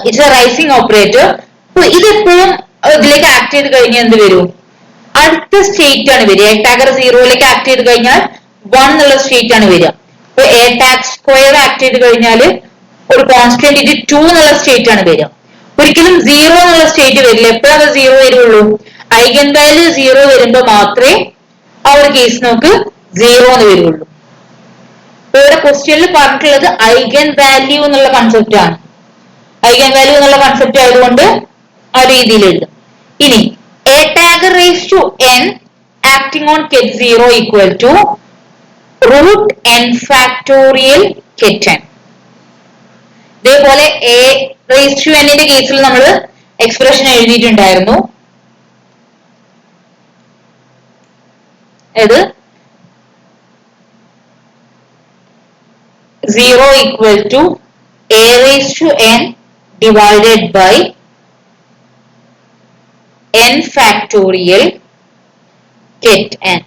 ഇറ്റ്സ് എ റൈസിംഗ് ഓപ്പറേറ്റർ. ഇതെപ്പോഴും ഇതിലേക്ക് ആക്ട് ചെയ്ത് കഴിഞ്ഞാൽ എന്ത് വരും? അടുത്ത സ്റ്റേറ്റ് ആണ് വരിക. എ ടാഗർ 0യിലേക്ക് ആക്ട് ചെയ്ത് കഴിഞ്ഞാൽ 1 എന്നുള്ള സ്റ്റേറ്റ് ആണ് വരിക. അപ്പൊ എ ടാഗ് സ്ക്വയർ ആക്ട് ചെയ്ത് കഴിഞ്ഞാൽ ഒരു കോൺസ്റ്റന്റ് 2 എന്നുള്ള സ്റ്റേറ്റ് ആണ് വരിക. ഒരിക്കലും 0 എന്നുള്ള സ്റ്റേറ്റ് വരില്ല. എപ്പോഴാണ് 0 വരുള്ളൂ? ഐഗൻ വാല്യൂ 0 വരുമ്പോ മാത്രമേ ആ ഒരു കേസ് നമുക്ക് 0 എന്ന് വരുള്ളൂ. ഇവിടെ ക്വസ്റ്റ്യനിൽ പറഞ്ഞിട്ടുള്ളത് ഐഗൻ വാല്യൂ എന്നുള്ള കൺസെപ്റ്റ് ആണ്. ഐഗൻ വാല്യൂ എന്നുള്ള കൺസെപ്റ്റ് ആയതുകൊണ്ട് ആ രീതിയിൽ എഴുതും. ഇനി a dagger raise to n acting on ket 0 equal to root n factorial ket n. ഇതേപോലെ എ റേസ് ടു എന്നിന്റെ കേസിൽ നമ്മൾ എക്സ്പ്രഷൻ എഴുതിയിട്ടുണ്ടായിരുന്നു. അത് 0 equal to a raised to n divided by n factorial get n.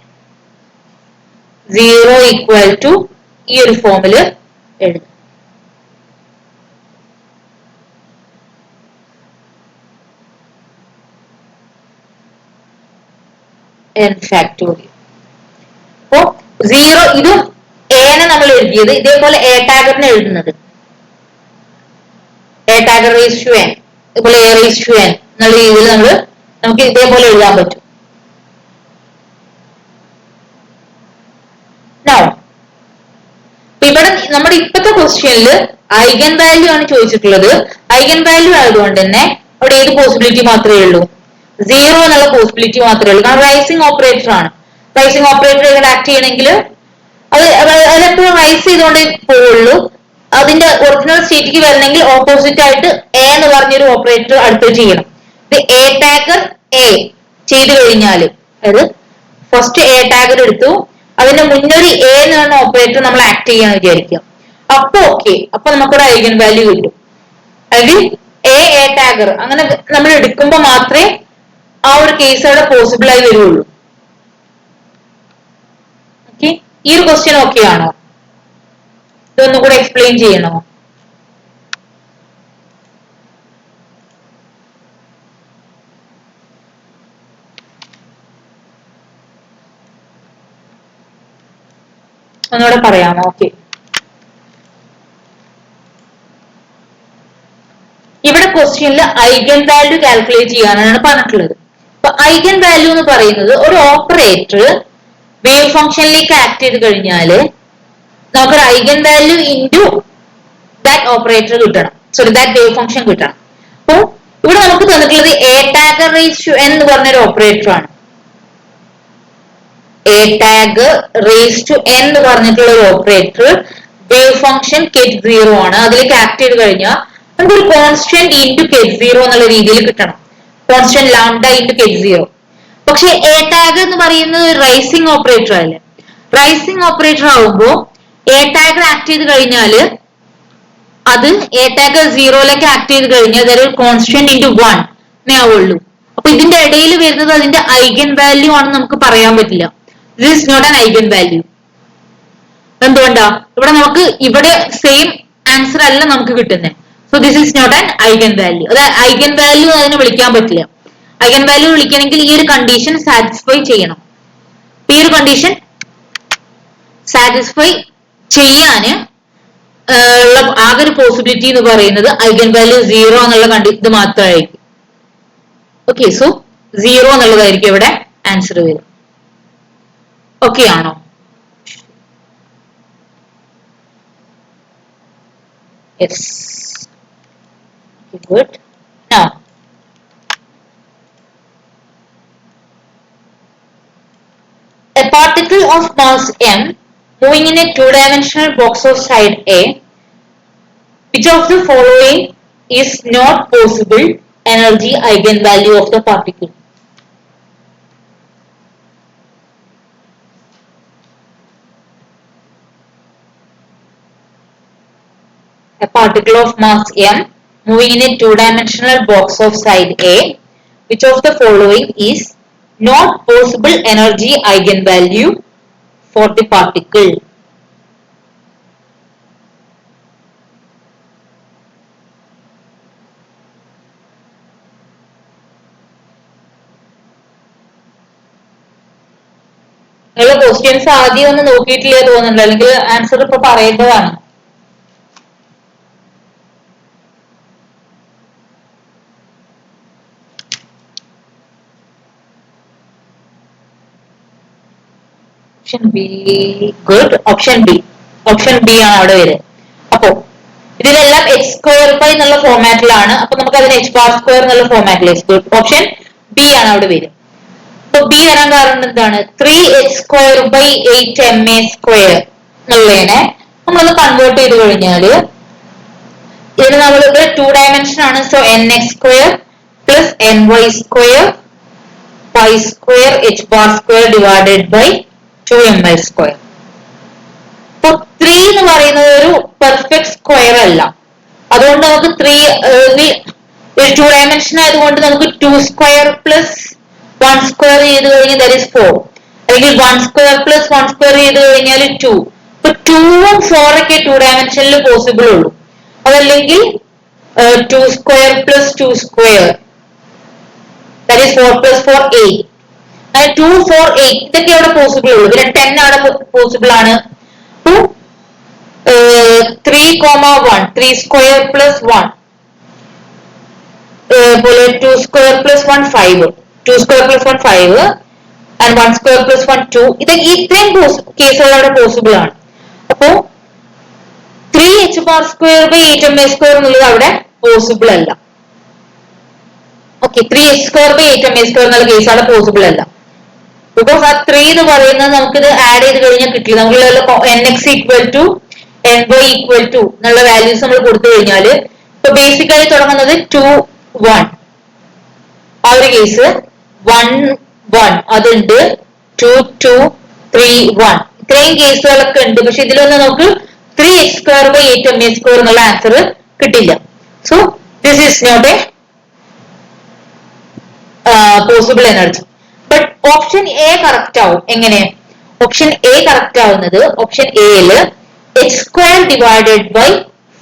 0 equal to ഈ ഒരു ഫോമിൽ എഴുതാം. n factorial. അപ്പോ 0 ഇതും എനെ നമ്മൾ എഴുതിയത് ഇതേപോലെ എ ടാഗറിനെ എഴുതുന്നത് A dagger raise to N ഇതുപോലെ എ റേസ് ടു എൻ എന്നുള്ള രീതിയിൽ നമുക്ക് ഇതേപോലെ എഴുതാൻ പറ്റും. ഇവിടെ നമ്മുടെ ഇപ്പോഴത്തെ ക്വസ്റ്റ്യനിൽ ഐഗൻ വാല്യൂ ആണ് ചോദിച്ചിട്ടുള്ളത്. ഐഗൻ വാല്യൂ ആയതുകൊണ്ട് തന്നെ അവിടെ ഏത് പോസിബിലിറ്റി മാത്രമേ ഉള്ളൂ? 0 എന്നുള്ള പോസിബിലിറ്റി മാത്രമേ ഉള്ളൂ. കാരണം റൈസിംഗ് ഓപ്പറേറ്റർ ആണ്. റൈസിംഗ് ഓപ്പറേറ്റർ ഇവിടെ ആക്ട് ചെയ്യണമെങ്കിൽ അതെപ്പോഴും റൈസ് ചെയ്തുകൊണ്ടേ പോവുള്ളൂ. അതിന്റെ ഒറിജിനൽ സ്റ്റേറ്റിലേക്ക് വരണമെങ്കിൽ ഓപ്പോസിറ്റ് ആയിട്ട് എ എന്ന് പറഞ്ഞൊരു ഓപ്പറേറ്റർ അടുത്ത് ചെയ്യണം. ഇത് എ ടാഗർ എ ചെയ്ത് കഴിഞ്ഞാൽ അതായത് ഫസ്റ്റ് എ ടാഗർ എടുത്തു, അതിന്റെ മുന്നൊരു എ എന്ന് പറഞ്ഞ ഓപ്പറേറ്റർ നമ്മൾ ആക്ട് ചെയ്യാന്ന് വിചാരിക്കുക. അപ്പൊ ഓക്കെ, അപ്പൊ നമുക്കൊരു ഐഗൻ വാല്യൂ കിട്ടും. അല്ലെങ്കിൽ എ ടാഗർ അങ്ങനെ നമ്മൾ എടുക്കുമ്പോ മാത്രമേ ആ ഒരു കേസ് അവിടെ പോസിബിൾ ആയി വരുള്ളൂ. ഓക്കെ, ഈ ഒരു ക്വസ്റ്റ്യൻ ഓക്കെ ആണോ? ഇതൊന്നും കൂടെ എക്സ്പ്ലെയിൻ ചെയ്യണോ? ഒന്നുകൂടെ പറയാമോ? ഓക്കെ, ഇവിടെ ക്വസ്റ്റ്യനിൽ ഐഗൻ വാല്യൂ കാൽക്കുലേറ്റ് ചെയ്യാനാണ് പറഞ്ഞിട്ടുള്ളത്. അപ്പൊ ഐഗൻ വാല്യൂ എന്ന് പറയുന്നത് ഒരു ഓപ്പറേറ്റർ വേവ് ഫംഗ്ഷനിലേക്ക് ആക്ട് ചെയ്ത് കഴിഞ്ഞാല് നമുക്കൊരു eigen value into that operator കിട്ടണം. സോറി, ദാറ്റ് വേവ് ഫംഗ്ഷൻ കിട്ടണം. അപ്പൊ ഇവിടെ നമുക്ക് തന്നിട്ടുള്ളത് A dagger raise to N എന്ന് പറഞ്ഞൊരു ഓപ്പറേറ്റർ ആണ്. A dagger raise to N എന്ന് പറഞ്ഞിട്ടുള്ള ഒരു ഓപ്പറേറ്റർ വേവ് ഫംഗ്ഷൻ കെറ്റ് 0 ആണ്. അതിലേക്ക് ആക്ട് ചെയ്ത് കഴിഞ്ഞാൽ നമുക്കൊരു കോൺസ്റ്റന്റ് ഇൻറ്റു കെറ്റ് 0 എന്നുള്ള രീതിയിൽ കിട്ടണം. Constant lambda into ket 0. പക്ഷെ എ ടാഗ് എന്ന് പറയുന്നത് റൈസിംഗ് ഓപ്പറേറ്റർ അല്ലേ? റൈസിംഗ് ഓപ്പറേറ്റർ ആവുമ്പോൾ എ ടാഗ് ആക്ട് ചെയ്ത് കഴിഞ്ഞാൽ അത് എ ടാഗ് 0യിലേക്ക് ആക്ട് ചെയ്ത് കഴിഞ്ഞാൽ അതൊരു കോൺസ്റ്റന്റ് ഇൻറ്റു 1 ആവുള്ളൂ. അപ്പൊ ഇതിന്റെ ഇടയിൽ വരുന്നത് അതിന്റെ ഐഗൻ വാല്യൂ ആണെന്ന് നമുക്ക് പറയാൻ പറ്റില്ല. This is not an eigen value. എന്തുകൊണ്ടാ? ഇവിടെ നമുക്ക് ഇവിടെ സെയിം ആൻസർ അല്ല നമുക്ക് കിട്ടുന്നത്. So this is not an eigen value. അത് ഐഗൻ വാല്യൂ അതിനെ വിളിക്കാൻ പറ്റില്ല. ഐഗൻ വാല്യൂ വിളിക്കണമെങ്കിൽ ഈ ഒരു കണ്ടീഷൻ സാറ്റിസ്ഫൈ ചെയ്യണം. ഈ ഒരു കണ്ടീഷൻ സാറ്റിസ്ഫൈ ചെയ്യാന് ഉള്ള ആകെ ഒരു പോസിബിലിറ്റി എന്ന് പറയുന്നത് ഐഗൻ വാല്യൂ 0 എന്നുള്ള ഇത് മാത്രമായിരിക്കും. ഓക്കെ, സോ 0 എന്നുള്ളതായിരിക്കും ഇവിടെ ആൻസർ വരും. ഓക്കെ ആണോ? Yes, good. Now a particle of mass m moving in a two-dimensional box of side A, which of the following is not possible energy eigenvalue of the particle? A particle of mass m moving in a two-dimensional box of side A, which of the following is not possible energy eigenvalue for the particle? നിങ്ങളുടെ questions ആദ്യം ഒന്ന് നോക്കിയിട്ടില്ല തോന്നുന്നുണ്ട്, അല്ലെങ്കിൽ answer ഇപ്പൊ പറയേണ്ടതാണ്. Option B. Good. Option B. Option B ആണ് അവിടെ വരിക. അപ്പോ ഇതിലെല്ലാം h² എന്നുള്ള ഫോർമാറ്റിലാണ്. അപ്പൊ നമുക്ക് അതിന് h² എന്നുള്ള ഫോർമാറ്റിൽ. ഗുഡ്. ഓപ്ഷൻ ബി ആണ് അവിടെ വരിക. അപ്പൊ ബി വരാൻ കാരണം എന്താണ്? 3h²/8ma² എന്നുള്ളതിനെ നമ്മളൊന്ന് കൺവേർട്ട് ചെയ്ത് കഴിഞ്ഞാല് ഇതിന് നമ്മളിവിടെ 2 ഡയമെൻഷൻ ആണ്. So nx² + ny² y² divided by 2ml². അപ്പൊ 3 എന്ന് പറയുന്നത് ഒരു പെർഫെക്റ്റ് സ്ക്വയർ അല്ല. അതുകൊണ്ട് നമുക്ക് 2 ഡയമെൻഷൻ ആയതുകൊണ്ട് നമുക്ക് 2² + 1² ചെയ്ത് കഴിഞ്ഞാൽ ദാറ്റ് ഈസ് 4. അല്ലെങ്കിൽ 1² + 1² ചെയ്ത് കഴിഞ്ഞാൽ 2. ഇപ്പൊ 2ഉം 4 ഒക്കെ 2 ഡയമെൻഷനിൽ പോസിബിൾ ഉള്ളൂ. അതല്ലെങ്കിൽ 2² + 2² ദാറ്റ് ഈസ് 4 + 4 8. 2, 4, 8 ഇതൊക്കെ അവിടെ പോസിബിൾ ഉള്ളൂ. പിന്നെ 10 അവിടെ പോസിബിൾ ആണ്. 3, 1 3² + 1 പോലെ 2² + 1 5 2² + 1 5 and 1² + 1 2 ഇതൊക്കെ ഇത്രയും കേസുകൾ അവിടെ പോസിബിൾ ആണ്. അപ്പോ 3h²/8ma² എന്നുള്ളത് അവിടെ പോസിബിൾ അല്ല. ഓക്കെ, 3h²/8ma² എന്നുള്ള കേസ് അവിടെ പോസിബിൾ അല്ല. ബിക്കോസ് ആ 3 എന്ന് പറയുന്നത് നമുക്കിത് ആഡ് ചെയ്ത് കഴിഞ്ഞാൽ കിട്ടില്ല. നമുക്ക് nx = ny = എന്നുള്ള വാല്യൂസ് നമ്മൾ കൊടുത്തു കഴിഞ്ഞാല് ഇപ്പൊ ബേസിക്കായി തുടങ്ങുന്നത് 2, 1 ആ ഒരു കേസ്, 1, 1 അതുണ്ട്, 2, 2, 3, 1 ഇത്രയും കേസുകളൊക്കെ ഉണ്ട്. പക്ഷെ ഇതിലൊന്നും നമുക്ക് 3h²/8ma² എന്നുള്ള ആൻസർ കിട്ടില്ല. So this is not a possible energy. But option A correct ആവും. എങ്ങനെ ഓപ്ഷൻ എ കറക്റ്റ് ആവുന്നത്? ഓപ്ഷൻ എയില് h² ഡിവൈഡഡ് ബൈ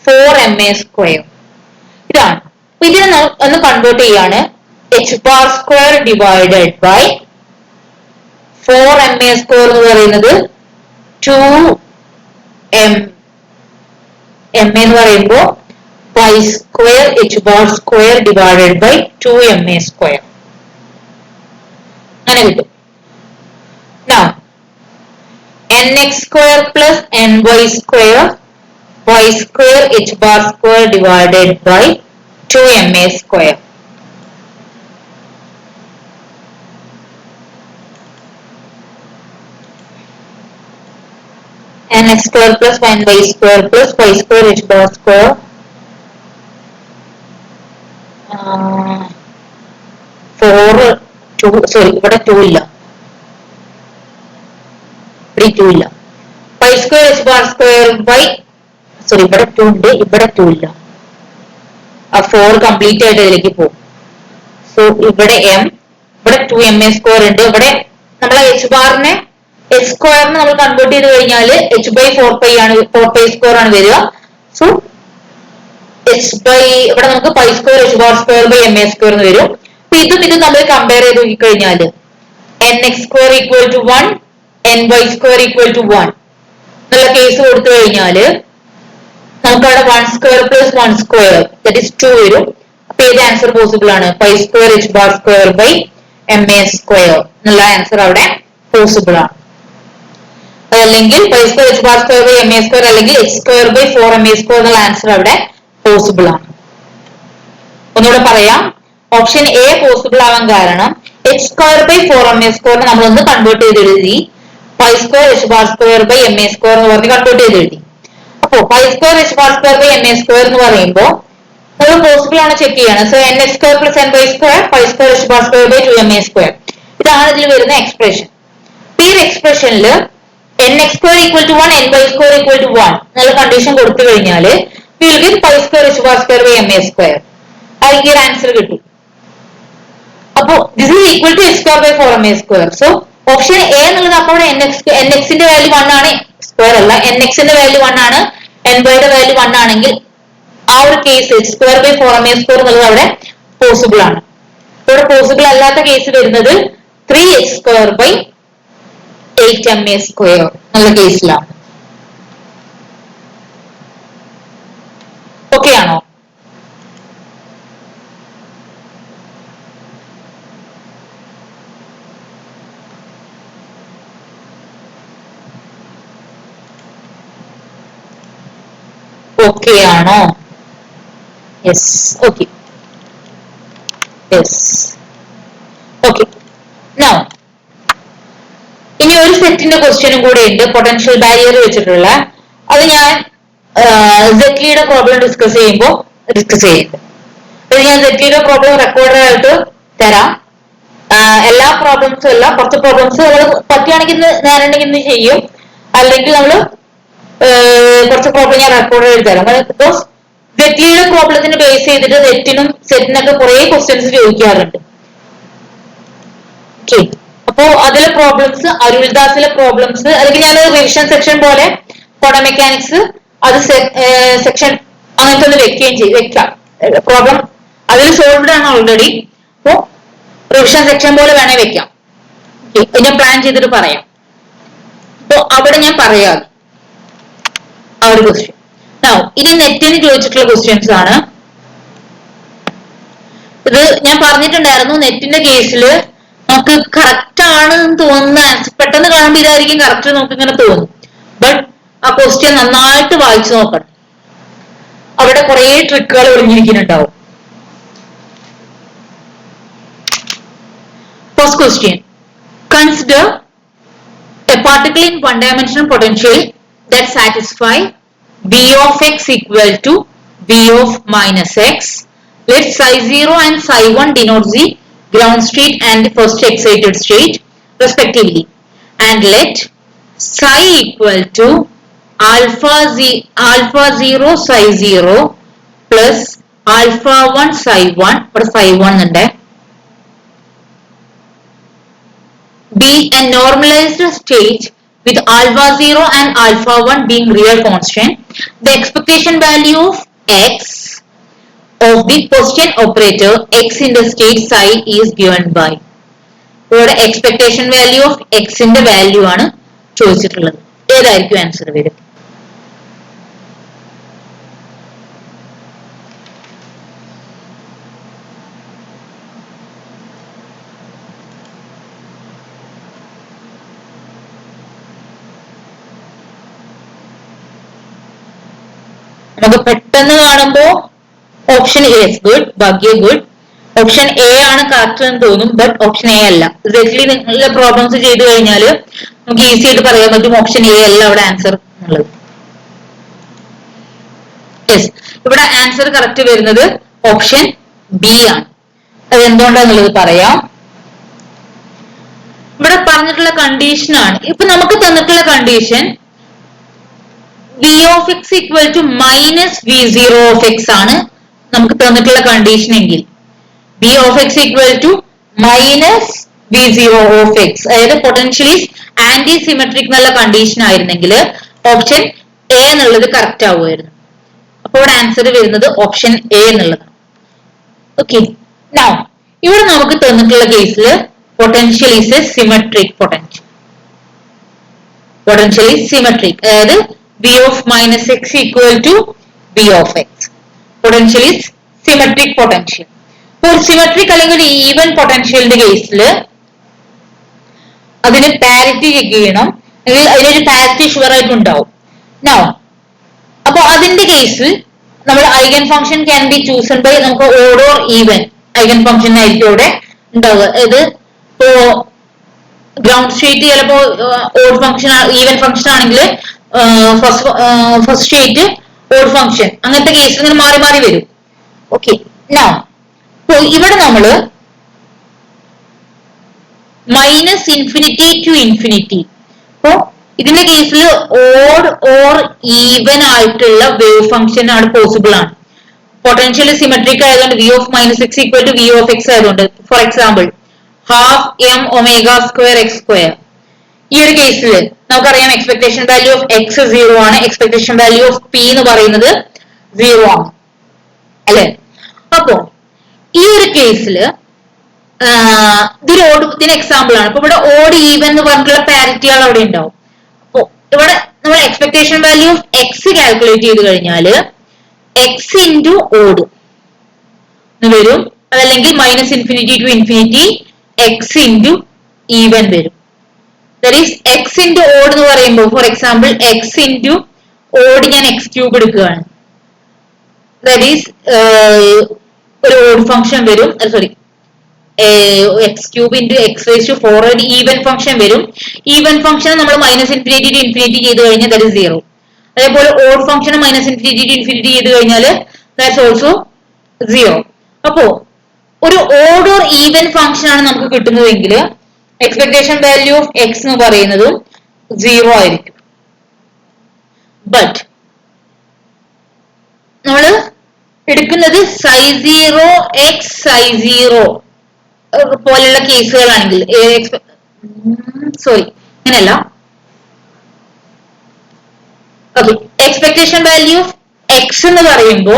4ma². ഇതാണ്. ഇതിനെ ഒന്ന് കൺവേർട്ട് ചെയ്യാണ്. h² ഡിവൈഡഡ് ബൈ 4ma² എന്ന് പറയുന്നത് 2m എന്ന് പറയുമ്പോ y² ഡിവൈഡഡ് ബൈ 2ma². അങ്ങനെ കിട്ടും. Now nx² + ny² y² divided by 2ma². nx² + ny² y² h² 4 2 sorry ഇവിടെ 2 ഇല്ല, ഇവിടെ 2 ഇല്ല. y² h² ബൈ സോറി ഇവിടെ 2 ഉണ്ട്, ഇവിടെ 2 ഇല്ല. ആ 4 കംപ്ലീറ്റ് ആയിട്ട് ഇതിലേക്ക് പോകും. സോ ഇവിടെ m, ഇവിടെ 2ma² ഉണ്ട്. ഇവിടെ നമ്മളെ h²നെ നമ്മൾ കൺവേർട്ട് ചെയ്ത് കഴിഞ്ഞാൽ h/4π ആണ്, 4π² ആണ് വരിക. സോ എച്ച് ബൈ ഇവിടെ നമുക്ക് pi square H bar square by M A square എന്ന് വരും. അപ്പൊ ഇതും നമ്മൾ കമ്പയർ ചെയ്ത് നോക്കിക്കഴിഞ്ഞാൽ N X square equal to 1 N Y square equal to 1 എന്നുള്ള കേസ് കൊടുത്തു കഴിഞ്ഞാല് നമുക്ക് അവിടെ 1 square plus 1 square that is 2 വരും. അപ്പൊ ഏത് ആൻസർ പോസിബിൾ ആണ്? Pi square H bar square by M A square എന്നുള്ള ആൻസർ അവിടെ പോസിബിൾ ആണ്. അതല്ലെങ്കിൽ pi square H bar square by M A square അല്ലെങ്കിൽ h square by 4 MA square എന്നുള്ള ആൻസർ അവിടെ പോസിബിൾ ആണ്. ഒന്നുകൂടെ പറയാം, ഓപ്ഷൻ എ പോസിബിൾ ആവാൻ കാരണം എച്ച് സ്ക്വയർ ബൈ 4 MA സ്ക്വയറിനെ നമ്മളൊന്ന് കൺവേർട്ട് ചെയ്ത് എഴുതി, pi square H bar square by M A square എന്ന് പറഞ്ഞ് കൺവേർട്ട് ചെയ്ത് എഴുതി. അപ്പോ pi square H bar square by M A square എന്ന് പറയുമ്പോൾ ഒരു പോസിബിൾ ആണ് ചെക്ക് ചെയ്യാണ്. So n X square plus N Y square pi square H bar square by 2 MA square ഇതാണ് ഇതിൽ വരുന്ന എക്സ്പ്രഷൻ. ഈ ഒരു എക്സ്പ്രഷനിൽ N X square equal to 1 N Y square equal to 1 എന്നുള്ള കണ്ടീഷൻ കൊടുത്തു കഴിഞ്ഞാൽ will get pi square H bar square by M A square അതിലേക്ക് ഒരു ആൻസർ കിട്ടും. അപ്പോ this is equal to H square by 4 MA square. So option A എന്നുള്ളത് അപ്പോൾ N എക്സിന്റെ വാല്യൂ 1 ആണ്, സ്ക്വയർ അല്ല, എൻ എക്സിന്റെ വാല്യൂ 1 ആണ്, എൻ വൈയുടെ വാല്യൂ 1 ആണെങ്കിൽ ആ ഒരു case H square by 4 MA square എന്നുള്ളത് അവിടെ പോസിബിൾ ആണ്. ഇവിടെ പോസിബിൾ അല്ലാത്ത കേസ് വരുന്നത് 3x square by 8 MA square എന്നുള്ള കേസിലാണ്. ഓക്കെ ആണോ? ഓക്കെ ആണോ? Yes. Okay. Yes. Okay. Now ഇനി ഒരു സെറ്റിന്റെ ക്വസ്റ്റ്യനും കൂടെ ഉണ്ട് പൊട്ടൻഷ്യൽ ബാരിയർ വെച്ചിട്ടുള്ള. അത് ഞാൻ സെറ്റ്ലിയുടെ പ്രോബ്ലം ഡിസ്കസ് ചെയ്യുമ്പോൾ ഡിസ്കസ് ചെയ്യുന്നുണ്ട്. അത് ഞാൻ സെറ്റ്ലിയുടെ പ്രോബ്ലം റെക്കോർഡഡ് ആയിട്ട് തരാം. എല്ലാ പ്രോബ്ലംസും അല്ല, കുറച്ച് പ്രോബ്ലംസ് നമ്മൾ പറ്റുകയാണെങ്കിൽ നേരണ്ടെങ്കിൽ ഇന്ന് ചെയ്യും, അല്ലെങ്കിൽ നമ്മൾ കുറച്ച് പ്രോബ്ലം ഞാൻ റെക്കോർഡ് ചെയ്ത് തരാം. ബിക്കോസ് സെറ്റ്ലിയുടെ പ്രോബ്ലത്തിന് ബേസ് ചെയ്തിട്ട് നെറ്റിനും സെറ്റിനൊക്കെ കുറെ ക്വസ്റ്റ്യൻസ് ചോദിക്കാറുണ്ട്. ഓക്കെ, അപ്പോ അതിലെ പ്രോബ്ലംസ്, അരുൾദാസിലെ പ്രോബ്ലംസ്, അല്ലെങ്കിൽ ഞാൻ റിവിഷൻ സെക്ഷൻ പോലെ ഫോട്ടോ മെക്കാനിക്സ് അത് സെക്ഷൻ അങ്ങനത്തെ ഒന്ന് വെക്കാം. പ്രോബ്ലം അതിൽ സോൾവ്ഡ് ആണ് ഓൾറെഡി. അപ്പോ റിവിഷൻ സെക്ഷൻ പോലെ വേണേ വെക്കാം. ഞാൻ പ്ലാൻ ചെയ്തിട്ട് പറയാം. അപ്പോ അവിടെ ഞാൻ പറയാം ആ ഒരു ക്വസ്റ്റ്യൻ. ഇനി നെറ്റിന് ചോദിച്ചിട്ടുള്ള ക്വസ്റ്റ്യൻസ് ആണ് ഇത്. ഞാൻ പറഞ്ഞിട്ടുണ്ടായിരുന്നു നെറ്റിന്റെ കേസില് നമുക്ക് കറക്റ്റ് ആണ് തോന്നുന്ന പെട്ടെന്ന് കാണുമ്പോൾ ഇതായിരിക്കും കറക്റ്റ് നമുക്ക് ഇങ്ങനെ തോന്നും. ബട്ട് ആ ക്വസ്റ്റ്യൻ നന്നായിട്ട് വായിച്ചു നോക്കണം, അവിടെ കുറെ ട്രിക്കുകൾ ഒളിഞ്ഞിരിക്കുന്നുണ്ടാവും. First question, consider a particle in one dimensional potential that satisfy V of x equal to V of minus x. Let psi 0 and psi 1 denote the ground state and the first excited state respectively, and let psi equal to alpha 0 psi 0 plus alpha 1 psi 1 or psi 1 and be a normalized state with alpha 0 and alpha 1 being real constant. The expectation value of x of the quotient operator x in the state psi is given by. ഇവിടെ expectation value of x ന്റെ value ആണ് ചോദിച്ചിട്ടുള്ളത്. ഏതായിരിക്കും answer വരും? നമുക്ക് പെട്ടെന്ന് കാണുമ്പോ option A is good, Bhagya good. Option A ആണ് കറക്റ്റ് എന്ന് തോന്നും, ബട്ട് ഓപ്ഷൻ എ അല്ല. എക്സാക്ട്ലി നിങ്ങളുടെ പ്രോബ്ലംസ് ചെയ്ത് കഴിഞ്ഞാൽ നമുക്ക് ഈസി ആയിട്ട് പറയാൻ പറ്റും ഓപ്ഷൻ എ അല്ല അവിടെ ആൻസർ എന്നുള്ളത്. യെസ്, ഇവിടെ ആൻസർ കറക്റ്റ് വരുന്നത് ഓപ്ഷൻ ബി ആണ്. അത് എന്തുകൊണ്ടാന്നുള്ളത് പറയാം. ഇവിടെ പറഞ്ഞിട്ടുള്ള കണ്ടീഷൻ ആണ്. ഇപ്പൊ നമുക്ക് തന്നിട്ടുള്ള condition V of x equal to minus V0 of x ആണ് നമുക്ക് തന്നിട്ടുള്ള കണ്ടീഷൻ എങ്കിൽ, V of x equal to minus V0 of x, അതായത് പൊട്ടൻഷ്യലി ആന്റി സിമെട്രിക് എന്നുള്ള കണ്ടീഷൻ ആയിരുന്നെങ്കിൽ ഓപ്ഷൻ എ എന്നുള്ളത് കറക്റ്റ് ആവുമായിരുന്നു. അപ്പോൾ ഇവിടെ ആൻസർ വരുന്നത് ഓപ്ഷൻ എ എന്നുള്ളതാണ്. ഓക്കെ, നൗ ഇവിടെ നമുക്ക് തന്നിട്ടുള്ള കേസിൽ potential is A symmetric potential. Potential is symmetric, അതായത് v of minus x equal to v of x. Potential is symmetric potential. ഇപ്പോൾ സിമെട്രിക് അല്ലെങ്കിൽ ഈവൻ പൊട്ടൻഷ്യലിന്റെ കേസിൽ അതിന് പാരിറ്റി ചെക്ക് ചെയ്യണം, അല്ലെങ്കിൽ അതിനൊരു പാരിറ്റി ഷുവർ ആയിട്ടുണ്ടാവും. നൗ അപ്പൊ അതിന്റെ കേസിൽ നമ്മൾ eigen function can be chosen by നമുക്ക് odd or even eigen function ആയിരിക്കും ഇവിടെ ഉണ്ടാവുക. അതായത് ഇപ്പോ ഗ്രൗണ്ട് സ്റ്റേറ്റ് ചിലപ്പോ ഓഡ് ഫംഗ്ഷൻ ഈവൻ ഫംഗ്ഷൻ ആണെങ്കിൽ ഫസ്റ്റ് സ്റ്റേറ്റ് ഓഡ് ഫംഗ്ഷൻ, അങ്ങനത്തെ കേസിൽ ഇങ്ങനെ മാറി മാറി വരും. ഓക്കെ, നൗ ഇപ്പൊ ഇവിടെ നമ്മള് മൈനസ് ഇൻഫിനിറ്റി ടു ഇൻഫിനിറ്റി, അപ്പോ ഇതിന്റെ കേസിൽ ഓഡ് ഓർ ഈവൻ ആയിട്ടുള്ള വേവ് ഫംഗ്ഷൻ ആണ് പോസിബിൾ ആണ്. പൊട്ടൻഷ്യൽ സിമെട്രിക് ആയതുകൊണ്ട് v of minus x equal to v of x ആയതുകൊണ്ട് for example half m omega square x square. ഈ ഒരു കേസിൽ നമുക്കറിയാം എക്സ്പെക്ടേഷൻ വാല്യൂ ഓഫ് x 0 ആണ്, എക്സ്പെക്ടേഷൻ വാല്യൂ ഓഫ് p എന്ന് പറയുന്നത് 0 ആണ് അല്ലെ. അപ്പോ ഈ ഒരു കേസില് ഇതിന് എക്സാമ്പിൾ ആണ്. അപ്പൊ ഇവിടെ ഓഡ് ഈവൻ എന്ന് പറഞ്ഞിട്ടുള്ള പാരിറ്റികൾ അവിടെ ഉണ്ടാവും. അപ്പൊ ഇവിടെ നമ്മൾ expectation value of x calculate ചെയ്ത് കഴിഞ്ഞാല് എക്സ് ഇൻറ്റു ഓഡ് വരും, അതല്ലെങ്കിൽ minus infinity to infinity x into even വരും. That is x into odd എന്ന് പറയുമ്പോൾ for example x into odd ഞാൻ എക്സ് ക്യൂബ് എടുക്കുകയാണ്. ദാറ്റ് ഈസ് ഒരു ഓഡ് ഫംഗ്ഷൻ വരും, sorry x cube into x raise to 4 ഒരു ഈവൻ ഫംഗ്ഷൻ വരും. Even function നമ്മൾ മൈനസ് ഇൻഫിനിറ്റി ടു ഇൻഫിനിറ്റി ചെയ്ത് കഴിഞ്ഞാൽ ദാറ്റ് ഇസ് 0. അതേപോലെ odd function minus infinity to infinity ചെയ്ത് കഴിഞ്ഞാൽ ദാറ്റ്സ് ഓൾസോ 0. അപ്പോ ഒരു ഓഡ് ഓർ ഈവൻ ഫംഗ്ഷൻ ആണ് നമുക്ക് കിട്ടുന്നതെങ്കിൽ എക്സ്പെക്ടേഷൻ വാല്യൂ ഓഫ് എക്സ് എന്ന് പറയുന്നതും 0 ആയിരിക്കും. ബട്ട് നമ്മള് എടുക്കുന്നത് സൈ 0 എക്സ് സൈ 0 പോലെയുള്ള കേസുകളാണെങ്കിൽ, സോറി അങ്ങനെയല്ല, okay expectation value of X എന്ന് പറയുമ്പോ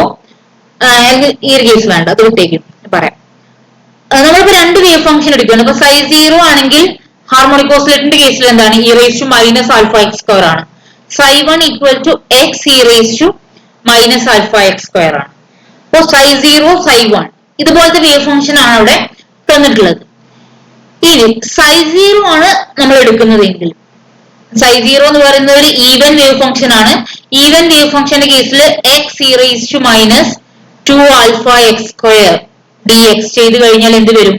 ഈ ഒരു കേസ് വേണ്ട, അത് വിട്ടേക്കും പറയാം. നമ്മളിപ്പോ രണ്ട് വേവ് ഫംഗ്ഷൻ എടുക്കുകയാണ്. ഇപ്പൊ സൈ 0 ആണെങ്കിൽ ഹാർമോണിക് ഓസിലേറ്ററിന്റെ കേസിൽ എന്താണ് E raise to minus alpha X square ആണ്. Psi 1 equal to X E raise to minus alpha X square ആണ്. അപ്പോ സൈ 0 സൈ 1 ഇതുപോലത്തെ വേവ് ഫംഗ്ഷൻ ആണ് അവിടെ തന്നിട്ടുള്ളത്. ഇനി സൈ 0 ആണ് നമ്മൾ എടുക്കുന്നതെങ്കിൽ സൈ 0 എന്ന് പറയുന്നത് ഒരു ഈവൻ വേവ് ഫംഗ്ഷൻ ആണ്. ഈവൻ വേവ് ഫംഗ്ഷന്റെ കേസിൽ X E raise to minus 2 alpha X square D X ചെയ്ത് കഴിഞ്ഞാൽ എന്ത് വരും?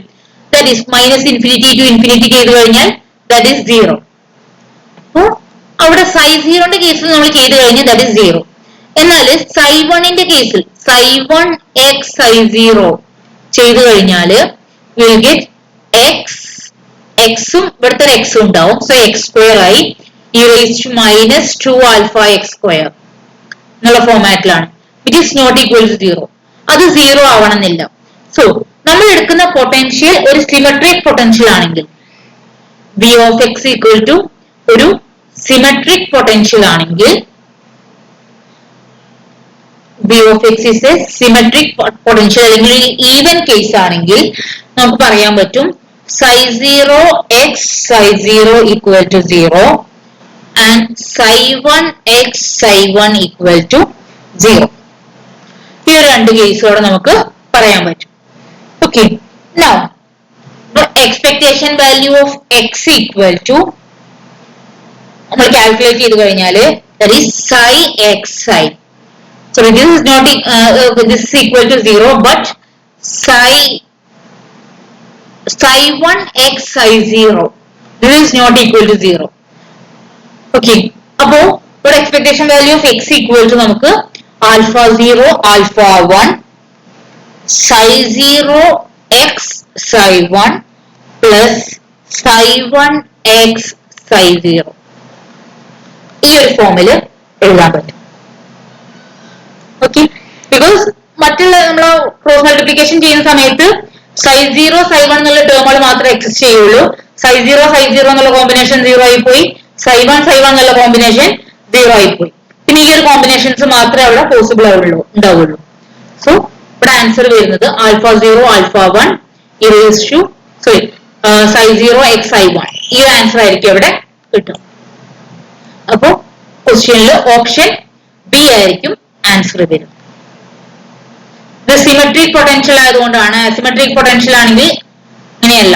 That is minus infinity to infinity ചെയ്ത് കഴിഞ്ഞാൽ ദാറ്റ് ഈസ് 0. അപ്പോ അവിടെ സൈ 0ന്റെ കേസിൽ നമ്മൾ ചെയ്ത് കഴിഞ്ഞാൽ ദാറ്റ് ഈസ് 0. എന്നാൽ സൈ 1ന്റെ കേസിൽ സൈ 1 എക്സ് സൈ 0 ചെയ്ത് കഴിഞ്ഞാല് വിൽ ഗെറ്റ് എക്സ് എക്സും ഇവിടുത്തെ ഒരു എക്സും ഉണ്ടാവും. സോ എക്സ് സ്ക്വയർ ആയി e raise to minus 2 alpha X square എന്നുള്ള ഫോർമാറ്റിലാണ്, which is not equal to 0. അത് 0 ആവണമെന്നില്ല. സോ നമ്മൾ എടുക്കുന്ന പൊട്ടൻഷ്യൽ ഒരു സിമെട്രിക് പൊട്ടൻഷ്യൽ ആണെങ്കിൽ v of x equal to ഒരു സിമെട്രിക് പൊട്ടൻഷ്യൽ ആണെങ്കിൽ v of x is a symmetric potential അല്ലെങ്കിൽ ഈവൻ കേസ് ആണെങ്കിൽ നമുക്ക് പറയാൻ പറ്റും psi 0 x psi 0 equal to 0 and psi 1 x psi 1 equal to 0. ഈ രണ്ട് കേസുകൾ നമുക്ക് പറയാൻ പറ്റും. Okay, now the expectation value of x equal to നമ്മൾ കാൽക്കുലേറ്റ് ചെയ്ത് കഴിഞ്ഞാൽ that is psi x psi. So this is not this is equal to 0, but psi 1 x psi 0 this is not equal to 0. Okay, അപ്പോ ഇവിടെ expectation value of x equal to നമുക്ക് alpha 0 alpha 1 psi 0 x psi 1 plus psi 1 x psi 0 ഈ ഒരു ഫോമിൽ എഴുതാൻ പറ്റും. Okay, because മറ്റുള്ള നമ്മൾ ക്രോസ് മൾട്ടിപ്ലിക്കേഷൻ ചെയ്യുന്ന സമയത്ത് psi 0 psi 1 എന്നുള്ള ടേമുകൾ മാത്രമേ എക്സിസ്റ്റ് ചെയ്യുള്ളൂ. psi 0 psi 0 എന്നുള്ള കോമ്പിനേഷൻ 0 ആയി പോയി, psi 1 psi 1 എന്നുള്ള കോമ്പിനേഷൻ 0 ആയി പോയി. ഈ ഒരു കോമ്പിനേഷൻസ് മാത്രമേ അവിടെ പോസിബിൾ ഉണ്ടാവുള്ളൂ. സോ ഇവിടെ ആൻസർ വരുന്നത് alpha 0 alpha 1 e raise to psi 0 xi 1 ഈ ഒരു ആൻസർ ആയിരിക്കും അവിടെ കിട്ടും. അപ്പോ ക്വസ്റ്റ്യനിൽ ഓപ്ഷൻ ബി ആയിരിക്കും ആൻസർ വരും. ഇത് സിമെട്രിക് പൊട്ടൻഷ്യൽ ആയതുകൊണ്ടാണ്. അസിമെട്രിക് പൊട്ടൻഷ്യൽ ആണെങ്കിൽ ഇങ്ങനെയല്ല,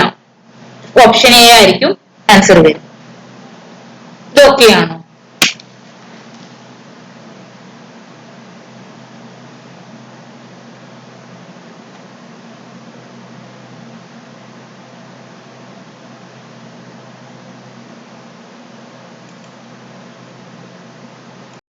ഓപ്ഷൻ എ ആയിരിക്കും ആൻസർ വരും. ഇത് ഓക്കെ ആണോ?